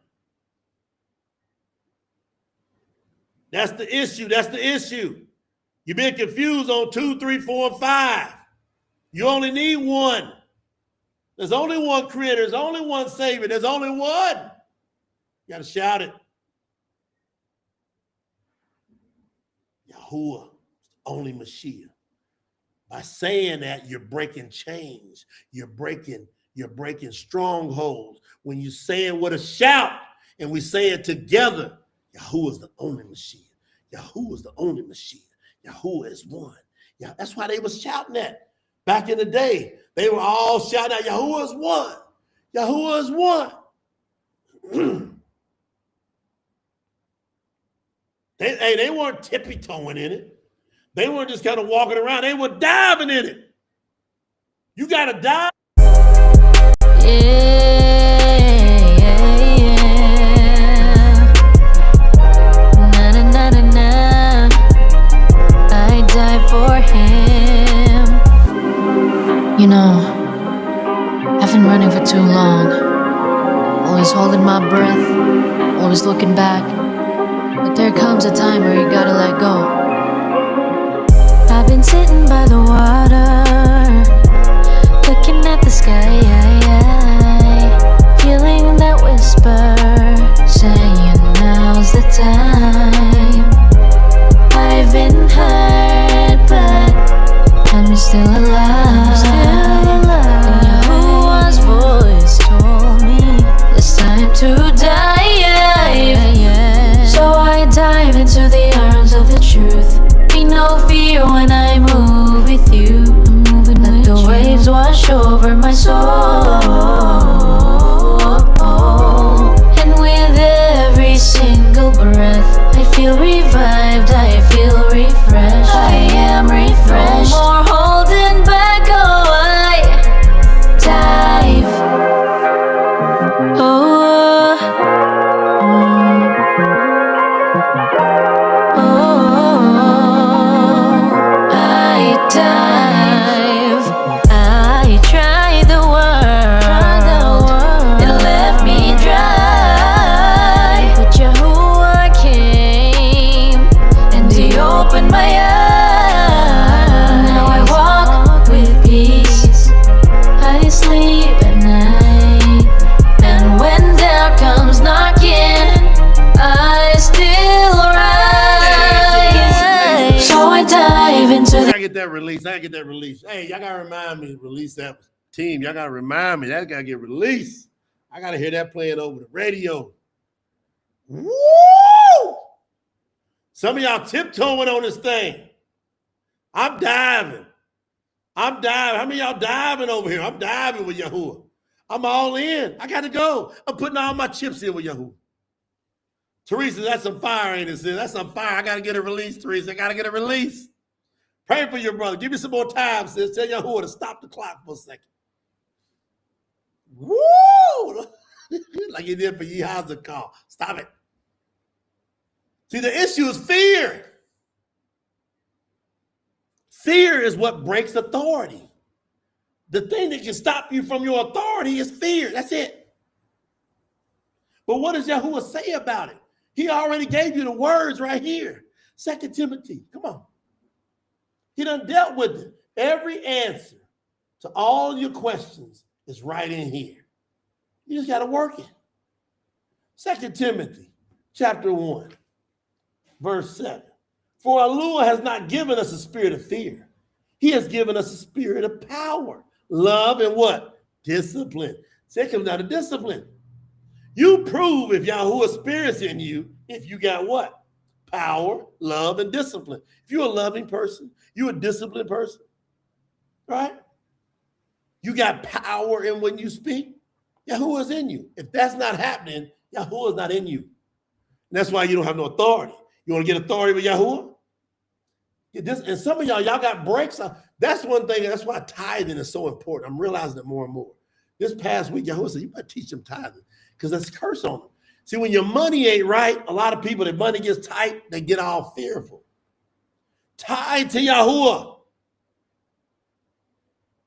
That's the issue. That's the issue. You've been confused on 2, 3, 4, and 5. You only need one. There's only one creator. There's only one savior. There's only one. You got to shout it. Yahuah, only Mashiach. By saying that, you're breaking chains. You're breaking strongholds. When you say it with a shout and we say it together, Yahuah is the only Mashiach. Yahuah is the only Mashiach. Yahuah is one. Yeah, that's why they was shouting that. Back in the day, they were all shouting out, Yahuah is one. Yahuah is one. They weren't tippy-toeing in it. They weren't just kind of walking around. They were diving in it. You got to dive. You know, I've been running for too long. Always holding my breath, always looking back. But there comes a time where you gotta let go. I've been sitting by the water, looking at the sky, feeling that whisper, saying now's the time. I've been hurt, but I'm still alive. And Yahuah's voice told me it's time to dive. So I dive into the arms of the truth. Be no fear when I move with you. Let the waves wash over my soul. And with every single breath, I feel revived, I feel refreshed. I am refreshed. No more holding back, oh, I dive. I dive. I try the world. It left me dry. But Yahuah came and he opened my eyes. Now I walk with peace. I sleep at night. And when doubt comes knocking, I still rise. So I dive into the I get that release. Hey, y'all gotta remind me to release that team. Y'all gotta remind me that gotta get released. I gotta hear that playing over the radio. Woo! Some of y'all tiptoeing on this thing. I'm diving. How many of y'all diving over here? I'm diving with Yahuah. I'm all in. I gotta go. I'm putting all my chips in with Yahuah. Teresa, that's some fire, ain't it, sis? That's some fire. I gotta get a release, Teresa. I gotta get a release. Pray for your brother. Give me some more time, sis. Tell Yahuah to stop the clock for a second. Woo! Like he did for Yehuah's call. Stop it. See, the issue is fear. Fear is what breaks authority. The thing that can stop you from your authority is fear. That's it. But what does Yahuah say about it? He already gave you the words right here. 2 Timothy, come on. He done dealt with it. Every answer to all your questions is right in here. You just got to work it. 2 Timothy chapter 1, verse 7. For Yahuah has not given us a spirit of fear. He has given us a spirit of power, love, and what? Discipline. Say it comes down to discipline. You prove if Yahuah's spirit's in you, if you got what? Power, love, and discipline. If you're a loving person, you're a disciplined person, right? You got power in when you speak. Yahuah's in you. If that's not happening, Yahuah's not in you. And that's why you don't have no authority. You want to get authority with Yahuah? And some of y'all got breaks. That's one thing. That's why tithing is so important. I'm realizing it more and more. This past week, Yahuah said, you better teach them tithing because that's a curse on them. See, when your money ain't right, a lot of people, their money gets tight, they get all fearful. Tithe to Yahuah.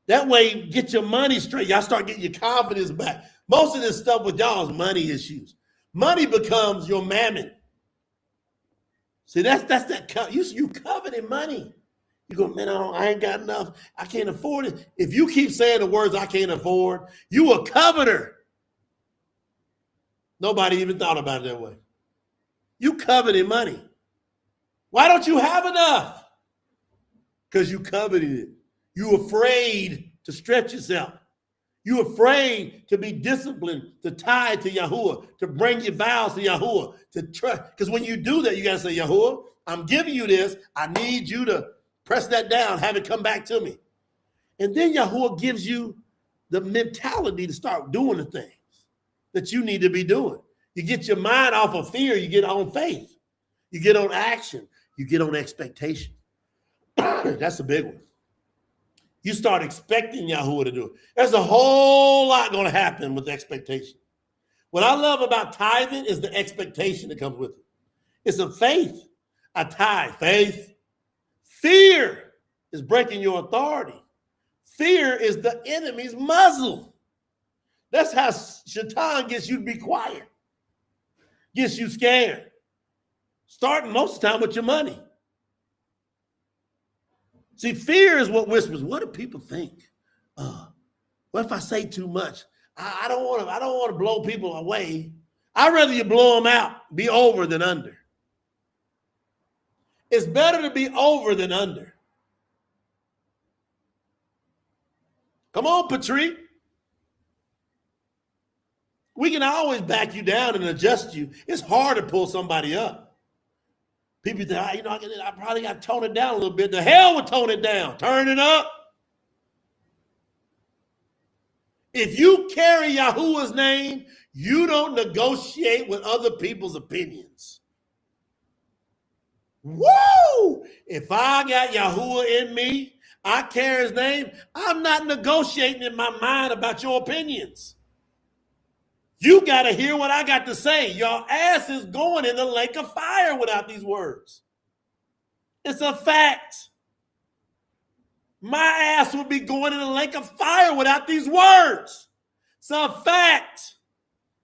That way, get your money straight. Y'all start getting your confidence back. Most of this stuff with y'all is money issues. Money becomes your mammon. See, that's that. You coveting money. You go, man, I ain't got enough. I can't afford it. If you keep saying the words I can't afford, you a coveter. Nobody even thought about it that way. You coveting money. Why don't you have enough? Because you coveted it. You afraid to stretch yourself. You afraid to be disciplined, to tie to Yahuah, to bring your vows to Yahuah, to trust. Because when you do that, you got to say, Yahuah, I'm giving you this. I need you to press that down, have it come back to me. And then Yahuah gives you the mentality to start doing the things that you need to be doing. You get your mind off of fear, you get on faith. You get on action, you get on expectation. That's a big one. You start expecting Yahuah to do it. There's a whole lot going to happen with expectation. What I love about tithing is the expectation that comes with it. It's a faith. I tithe, faith. Fear is breaking your authority. Fear is the enemy's muzzle. That's how Shaitan gets you to be quiet, gets you scared. Starting most of the time with your money. See, fear is what whispers. What do people think? What if I say too much? I don't want to blow people away. I'd rather you blow them out, be over than under. It's better to be over than under. Come on, Patrick. We can always back you down and adjust you. It's hard to pull somebody up. People think, I probably got to tone it down a little bit. The hell with tone it down. Turn it up. If you carry Yahuah's name, you don't negotiate with other people's opinions. Woo! If I got Yahuah in me, I carry his name, I'm not negotiating in my mind about your opinions. You got to hear what I got to say. Your ass is going in the lake of fire without these words. It's a fact. My ass would be going in the lake of fire without these words. It's a fact.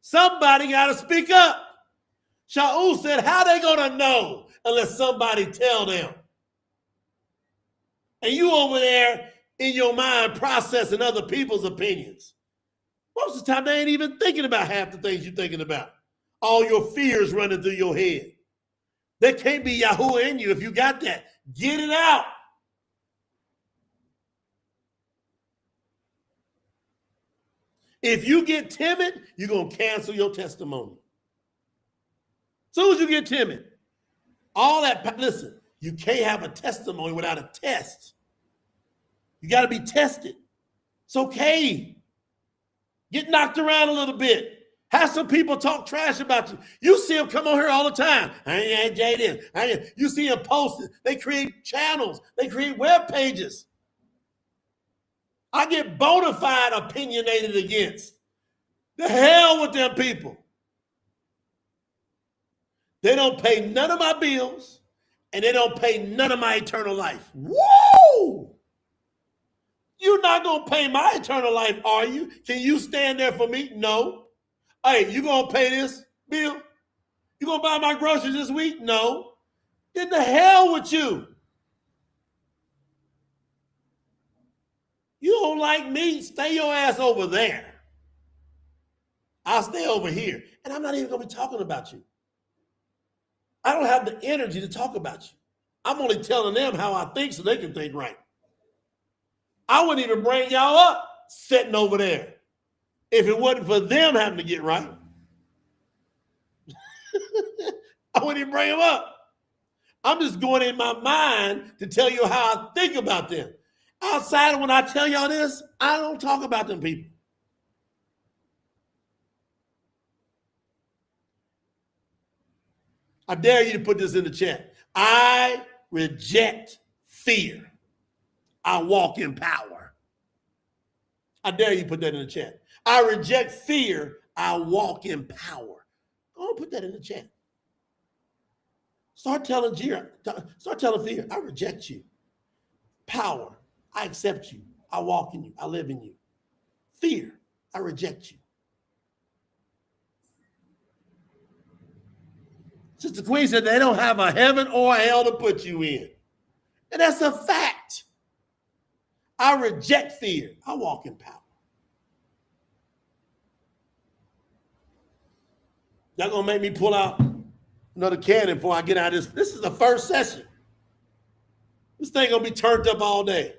Somebody got to speak up. Shaul said, how they going to know unless somebody tell them? And you over there in your mind processing other people's opinions. Most of the time, they ain't even thinking about half the things you're thinking about. All your fears running through your head. There can't be Yahuah in you if you got that. Get it out. If you get timid, you're going to cancel your testimony. As soon as you get timid, listen, you can't have a testimony without a test. You got to be tested. It's okay. Get knocked around a little bit. Have some people talk trash about you. You see them come on here all the time. I ain't Jaden. You see them posting. They create channels. They create web pages. I get bona fide opinionated against. The hell with them people. They don't pay none of my bills, and they don't pay none of my eternal life. Woo! You're not going to pay my eternal life, are you? Can you stand there for me? No. Hey, you going to pay this bill? You gonna buy my groceries this week? No. Get the hell with you. You don't like me? Stay your ass over there. I'll stay over here. And I'm not even gonna be talking about you. I don't have the energy to talk about you. I'm only telling them how I think so they can think right. I wouldn't even bring y'all up sitting over there if it wasn't for them having to get right. I wouldn't even bring them up. I'm just going in my mind to tell you how I think about them. Outside of when I tell y'all this, I don't talk about them people. I dare you to put this in the chat. I reject fear. I walk in power. I dare you to put that in the chat. I reject fear. I walk in power. Go on, put that in the chat. Start telling fear, I reject you. Power, I accept you. I walk in you. I live in you. Fear, I reject you. Sister Queen said they don't have a heaven or a hell to put you in. And that's a fact. I reject fear. I walk in power. Y'all gonna make me pull out another cannon before I get out of this. This is the first session. This thing gonna be turned up all day.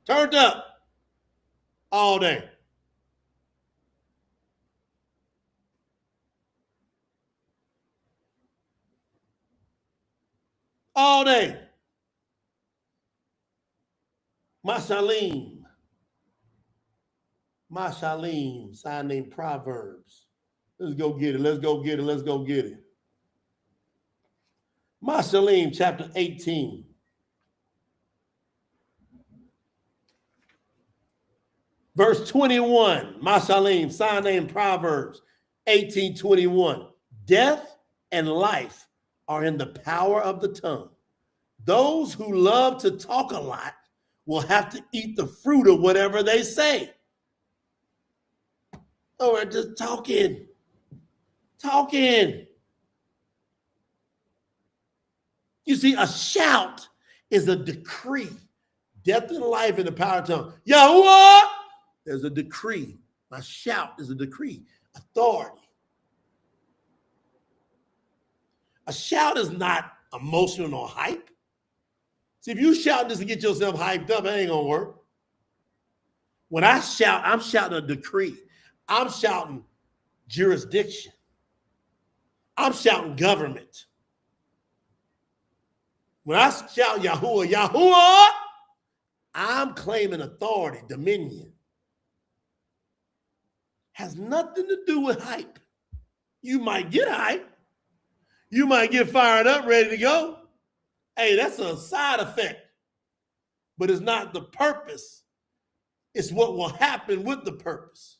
Turned up all day. All day. Mashalim, sign named Proverbs. Let's go get it. Let's go get it. Let's go get it. Mashalim, chapter 18. Verse 21. Mashalim, sign named Proverbs 18:21. Death and life are in the power of the tongue. Those who love to talk a lot will have to eat the fruit of whatever they say. Oh, we're just talking. You see, a shout is a decree. Death and life in the power of the tongue. Yahuah! There's a decree. My shout is a decree. Authority. A shout is not emotional or hype. See, if you shout just to get yourself hyped up, it ain't gonna work. When I shout, I'm shouting a decree. I'm shouting jurisdiction. I'm shouting government. When I shout Yahuah, I'm claiming authority, dominion. Has nothing to do with hype. You might get hype. You might get fired up, ready to go. Hey, that's a side effect, but it's not the purpose. It's what will happen with the purpose.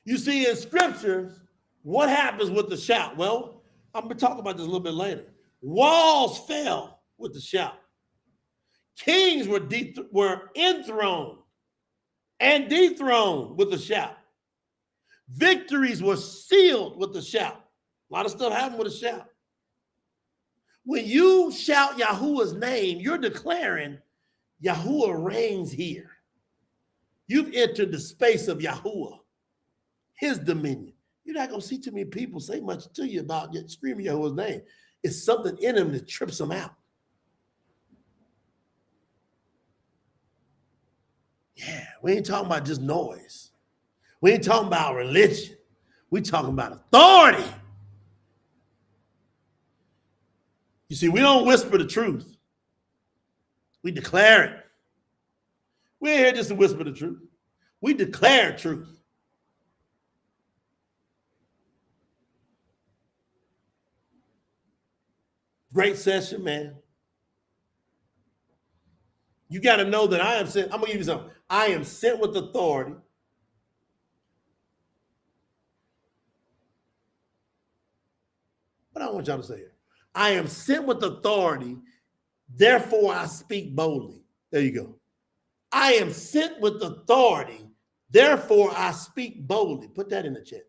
You see, in scriptures, what happens with the shout? Well, I'm going to talk about this a little bit later. Walls fell with the shout. Kings were enthroned and dethroned with the shout. Victories were sealed with the shout. A lot of stuff happened with a shout. When you shout Yahuwah's name, you're declaring Yahuwah reigns here. You've entered the space of Yahuwah, his dominion. You're not going to see too many people say much to you about screaming Yahuwah's name. It's something in them that trips them out. Yeah, we ain't talking about just noise. We ain't talking about religion. We talking about authority. You see, we don't whisper the truth. We declare it. We ain't here just to whisper the truth. We declare truth. Great session, man. You got to know that I am sent. I'm going to give you something. I am sent with authority. What I want y'all to say here. I am sent with authority, therefore I speak boldly. There you go. I am sent with authority, Therefore, I speak boldly. Put that in the chat.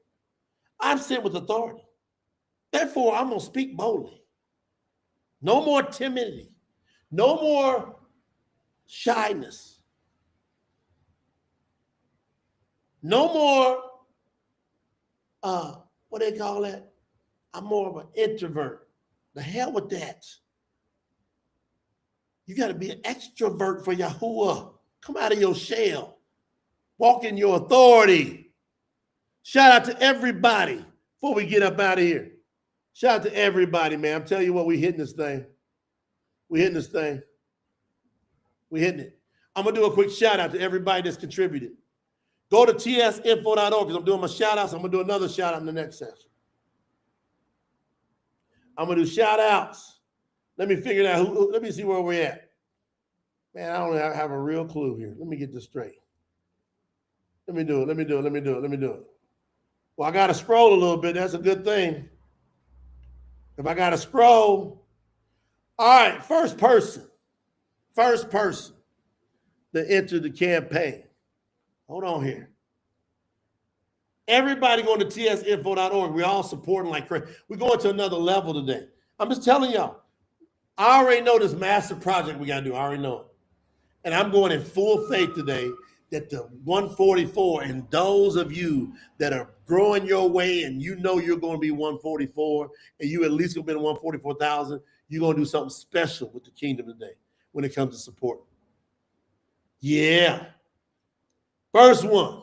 I'm sent with authority. Therefore, I'm going to speak boldly. No more timidity. No more shyness. No more, what do they call that? I'm more of an introvert. The hell with that. You got to be an extrovert for Yahuah. Come out of your shell. Walk in your authority. Shout out to everybody before we get up out of here. Shout out to everybody, man. I'm telling you what, we hitting this thing. We hitting this thing. We hitting it. I'm going to do a quick shout out to everybody that's contributed. Go to tsinfo.org because I'm doing my shout outs. I'm going to do another shout out in the next session. I'm going to do shout outs. Let me figure out who, let me see where we're at. Man, I don't have a real clue here. Let me get this straight. Let me do it. Well, I got to scroll a little bit. That's a good thing. If I got to scroll. All right, first person that entered the campaign. Hold on here. Everybody going to tsinfo.org. We're all supporting like crazy. We're going to another level today. I'm just telling y'all. I already know this massive project we got to do. I already know it. And I'm going in full faith today that the 144 and those of you that are growing your way and you know you're going to be 144 and you at least going to be in 144,000, you're going to do something special with the kingdom today when it comes to support. Yeah. First one,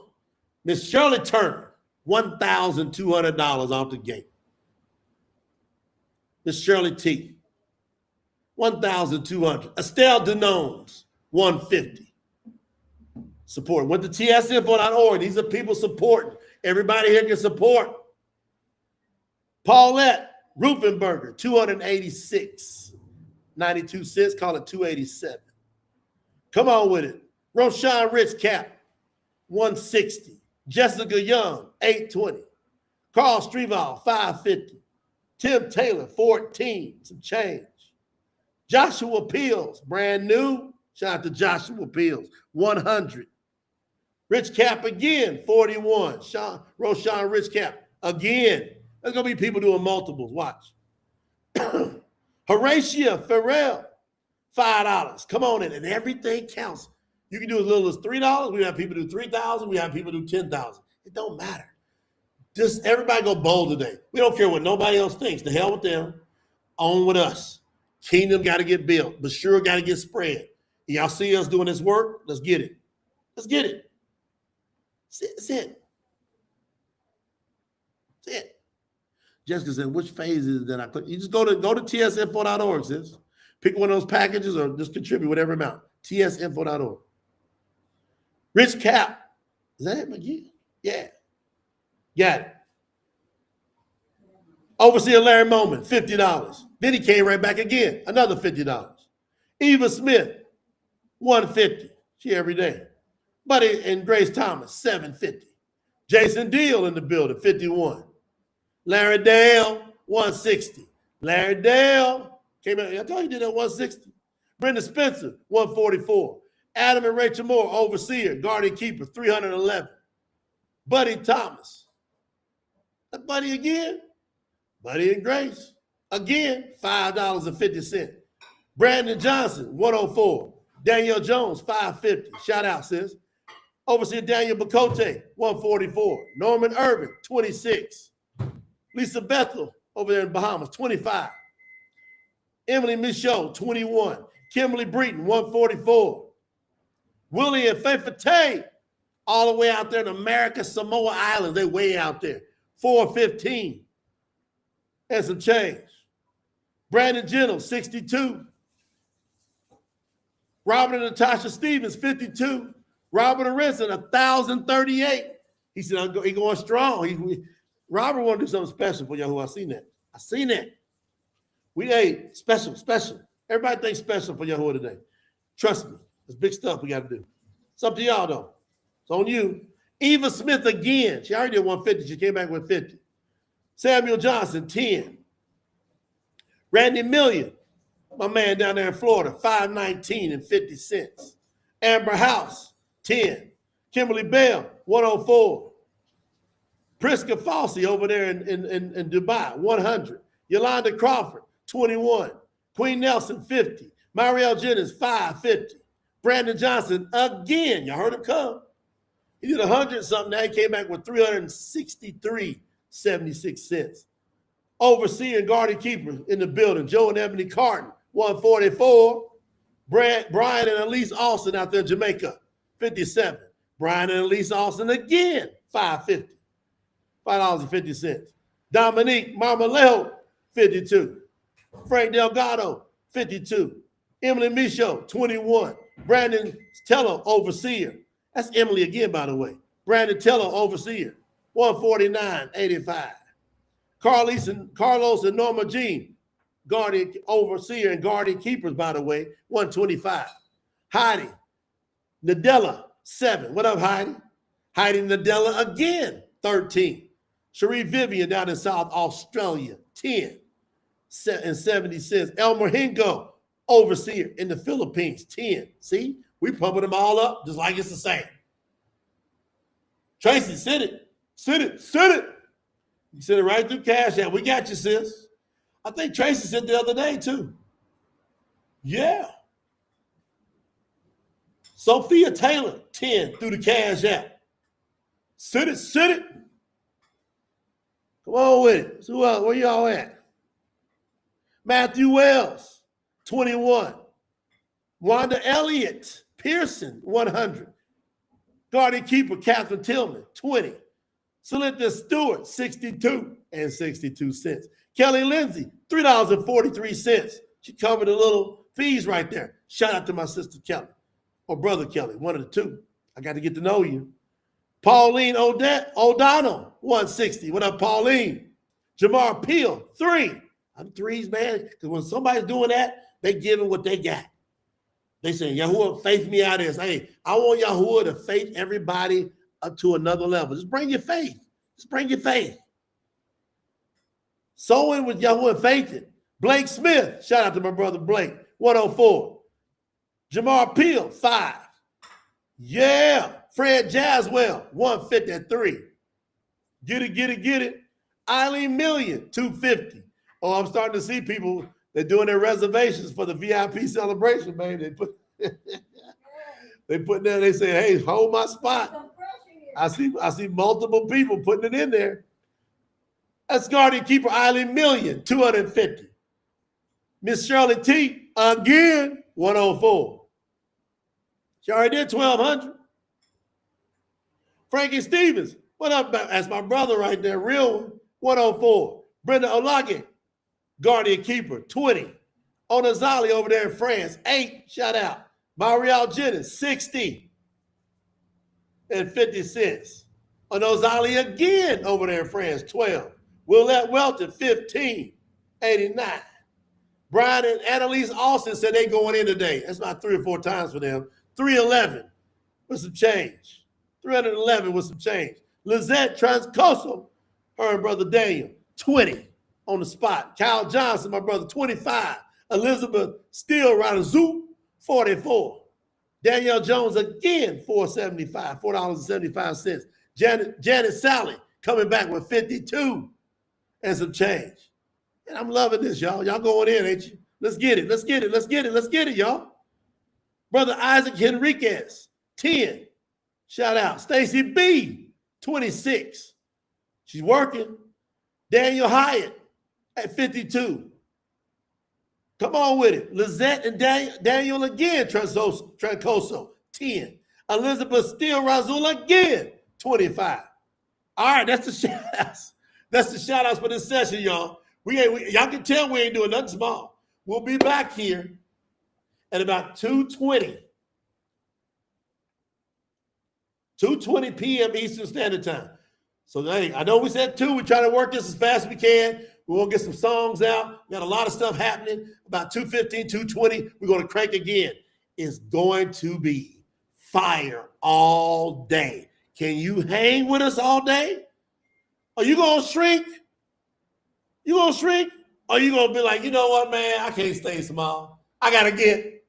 Miss Shirley Turner, $1,200 off the gate. Miss Shirley T, $1,200. Estelle Denones, $150. Support. Went to tsinfo.org. These are people supporting. Everybody here can support. Paulette Ruffenberger, $286.92. Call it $287. Come on with it. Roshan Rich Cap, $160. Jessica Young, $820. Carl Streval, $550. Tim Taylor, $14. Some change. Joshua Peels, brand new. Shout out to Joshua Peels, $100. Rich Cap again, $41. Roshan Rich Cap again. There's going to be people doing multiples. Watch. Horatia Farrell, $5. Come on in, and everything counts. You can do as little as $3. We have people do $3,000. We have people do $10,000. It don't matter. Just everybody go bold today. We don't care what nobody else thinks. The hell with them. On with us. Kingdom got to get built. But sure got to get spread. Y'all see us doing this work? Let's get it. Let's get it. That's it. That's it. Jessica said, which phase is it that I click? You just go to tsinfo.org, sis. Pick one of those packages or just contribute whatever amount. tsinfo.org. Rich Cap. Is that it, McGee? Yeah. Got it. Overseer Larry Moman, $50. Then he came right back again, another $50. Eva Smith, $150. She every day. Buddy and Grace Thomas, $750. Jason Deal in the building, $51. Larry Dale, $160. Larry Dale came out. I told you did that $160. Brenda Spencer, $144. Adam and Rachel Moore, Overseer, Guardian Keeper, $311. Buddy Thomas. That Buddy again. Buddy and Grace. Again, $5.50. Brandon Johnson, $104. Danielle Jones, $550. Shout out, sis. Overseer Daniel Bacote, $144. Norman Irvin, $26. Lisa Bethel over there in Bahamas, $25. Emily Michaud, $21. Kimberly Breton, $144. Willie and Faith Fatay, all the way out there in America, Samoa Island, they way out there, $415. And some change. Brandon Gentle, $62. Robert and Natasha Stevens, $52. Robert Arinson, $1,038. He said, he going strong. Robert want to do something special for Yahuah. I seen that. We special. Everybody thinks special for Yahuah today. Trust me, it's big stuff we got to do. It's up to y'all though. It's on you. Eva Smith again. She already did 150. She came back with 50. Samuel Johnson, 10. Randy Million, my man down there in Florida, $5.19 and 50 cents. Amber House, 10. Kimberly Bell, 104. Priska Fossey over there in Dubai, 100. Yolanda Crawford, 21. Queen Nelson, 50. Marielle Jennings, 550. Brandon Johnson, again, y'all heard him come. He did 100 something, now he came back with 363.76 cents. Overseer and guardian keeper in the building, Joe and Ebony Carton, 144. Brian and Elise Austin out there in Jamaica, 57. Brian and Elise Austin again, 550. $5.50. Dominique Marmolejo, 52. Frank Delgado, 52. Emily Michaud, 21. Brandon Teller, overseer. That's Emily again, by the way. Brandon Teller, overseer, 149.85. Carlos and Norma Jean, guardian, overseer, and guardian keepers, by the way, 125. Heidi Nadella, 7. What up, Heidi? Heidi Nadella again, 13. Cherie Vivian down in South Australia, 10 and 70 cents. Elmer Hingo, overseer in the Philippines, 10. See, we pumping them all up just like it's the same. Tracy, send it. You send it right through Cash App. We got you, sis. I think Tracy sent the other day, too. Yeah. Sophia Taylor, 10 through the Cash App. Send it. Come on with it. So, where y'all at? Matthew Wells, 21. Wanda Elliott Pearson, 100. Guardian keeper Catherine Tillman, 20. Cynthia Stewart, 62 and 62 cents. Kelly Lindsay, $3.43. She covered the little fees right there. Shout out to my sister Kelly, or brother Kelly, one of the two. I got to get to know you. Pauline O'Donnell, 160. What up, Pauline? Jamar Peel, 3. I'm threes, man, because when somebody's doing that, they giving what they got. They saying, Yahuah, faith me out of this. Hey, I want Yahuah to faith everybody up to another level. Just bring your faith. Sowing with Yahuah faithing. Blake Smith, shout out to my brother Blake, 104. Jamar Peel, 5. Yeah. Fred Jaswell, 153. Get it. Eileen Million, 250. Oh, I'm starting to see people, they're doing their reservations for the VIP celebration, man. They put there, they say, hey, hold my spot. I see multiple people putting it in there. That's guardian keeper Eileen Million, 250. Miss Shirley T, again, 104. She already did 1,200. Frankie Stevens, what up? That's my brother right there, real one, 104. Brenda Olage, guardian keeper, 20. Onazali over there in France, 8. Shout out. Marielle Jennings, 60 and 50 cents. Onazali again over there in France, 12. Willette Welton, 15.89. Brian and Annalise Austin said they going in today. That's about 3 or 4 times for them. 311 with some change. 311 with some change. Lizette Transcoso, her and brother Daniel, 20 on the spot. Kyle Johnson, my brother, 25. Elizabeth Steele Radazoo, 44. Danielle Jones again, $4.75. Janet Sally coming back with 52 and some change. And I'm loving this, y'all. Y'all going in, ain't you? Let's get it, y'all. Brother Isaac Henriquez, 10. Shout out. Stacy B, 26. She's working. Daniel Hyatt at 52. Come on with it. Lizette and Daniel again, Trancoso, 10. Elizabeth Steele Razul again, 25. All right, that's the shout outs. That's the shout outs for this session, y'all. Y'all can tell we ain't doing nothing small. We'll be back here at about 2:20 p.m. Eastern Standard Time. So, hey, I know we said 2. We're trying to work this as fast as we can. We're going to get some songs out. We got a lot of stuff happening. About 2:15, 2:20, we're going to crank again. It's going to be fire all day. Can you hang with us all day? Are you going to shrink? You going to shrink? Or you going to be like, you know what, man? I can't stay small. I got to get.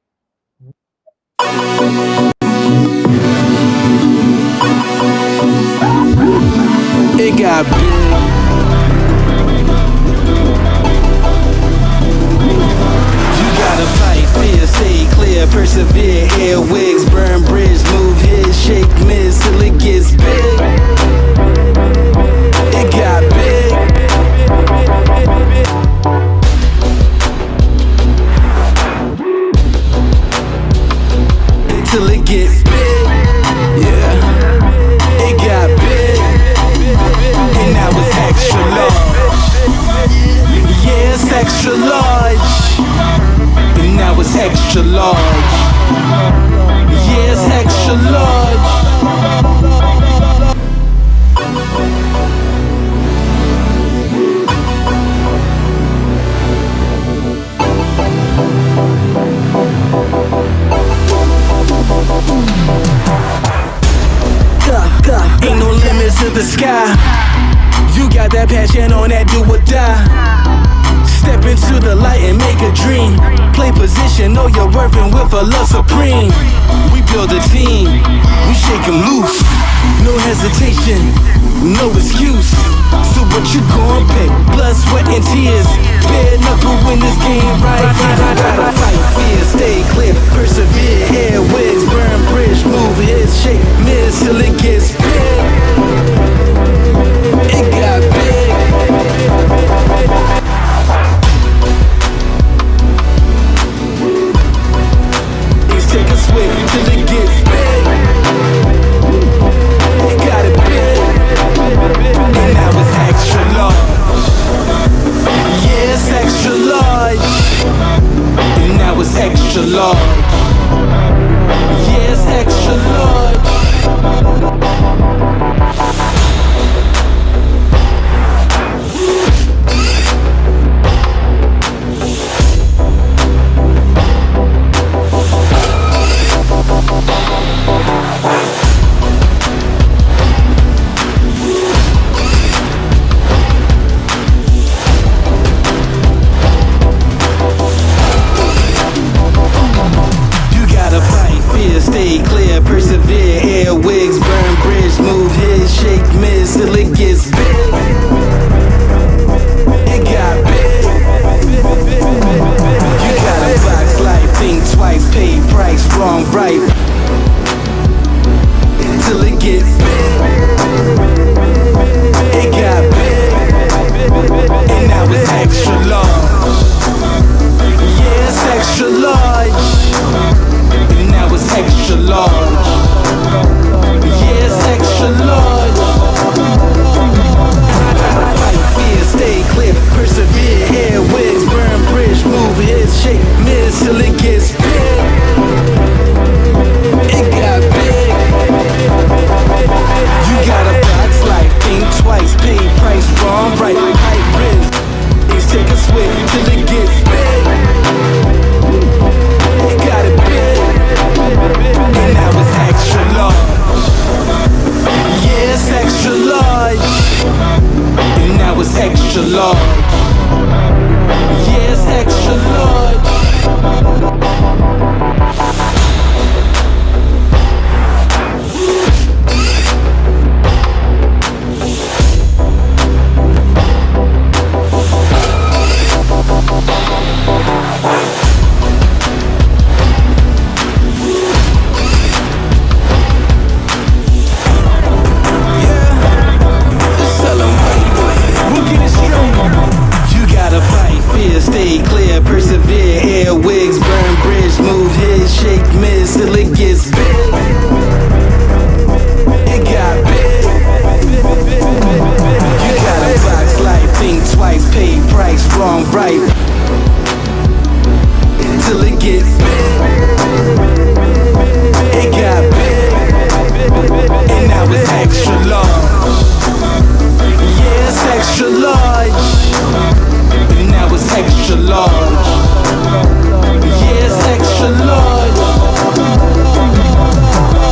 got big. You gotta fight, fear, stay clear, persevere, earwigs, burn bridge, move his, shake miss till it gets big. It got big. Till it gets big, yeah. It got big, and now it's extra large. Yeah, it's extra large, and now it's extra large. Yeah, it's extra large. Ain't no limits to the sky. You got that passion on that do or die. Step into the light and make a dream. Play position, know your worth and with a love supreme. We build a team, we shake 'em loose. No hesitation, no excuse. So what you gon' pay? Blood, sweat, and tears. Bare knuckle win this game right. Gotta fight, fear, stay clear, persevere. Airwigs, burn bridge, move his, shake miss till it gets big. It got big. Take a swig till it gets big. It got it big, and now it's extra large. Yeah, it's extra large, and now it's extra large. Yeah, it's extra large. Stay clear, persevere, airwigs, burn bridge, move his, shake miss till it gets big. It got big. You gotta box life, think twice, pay price, wrong, right. Till it gets big. It got big, and now it's extra large.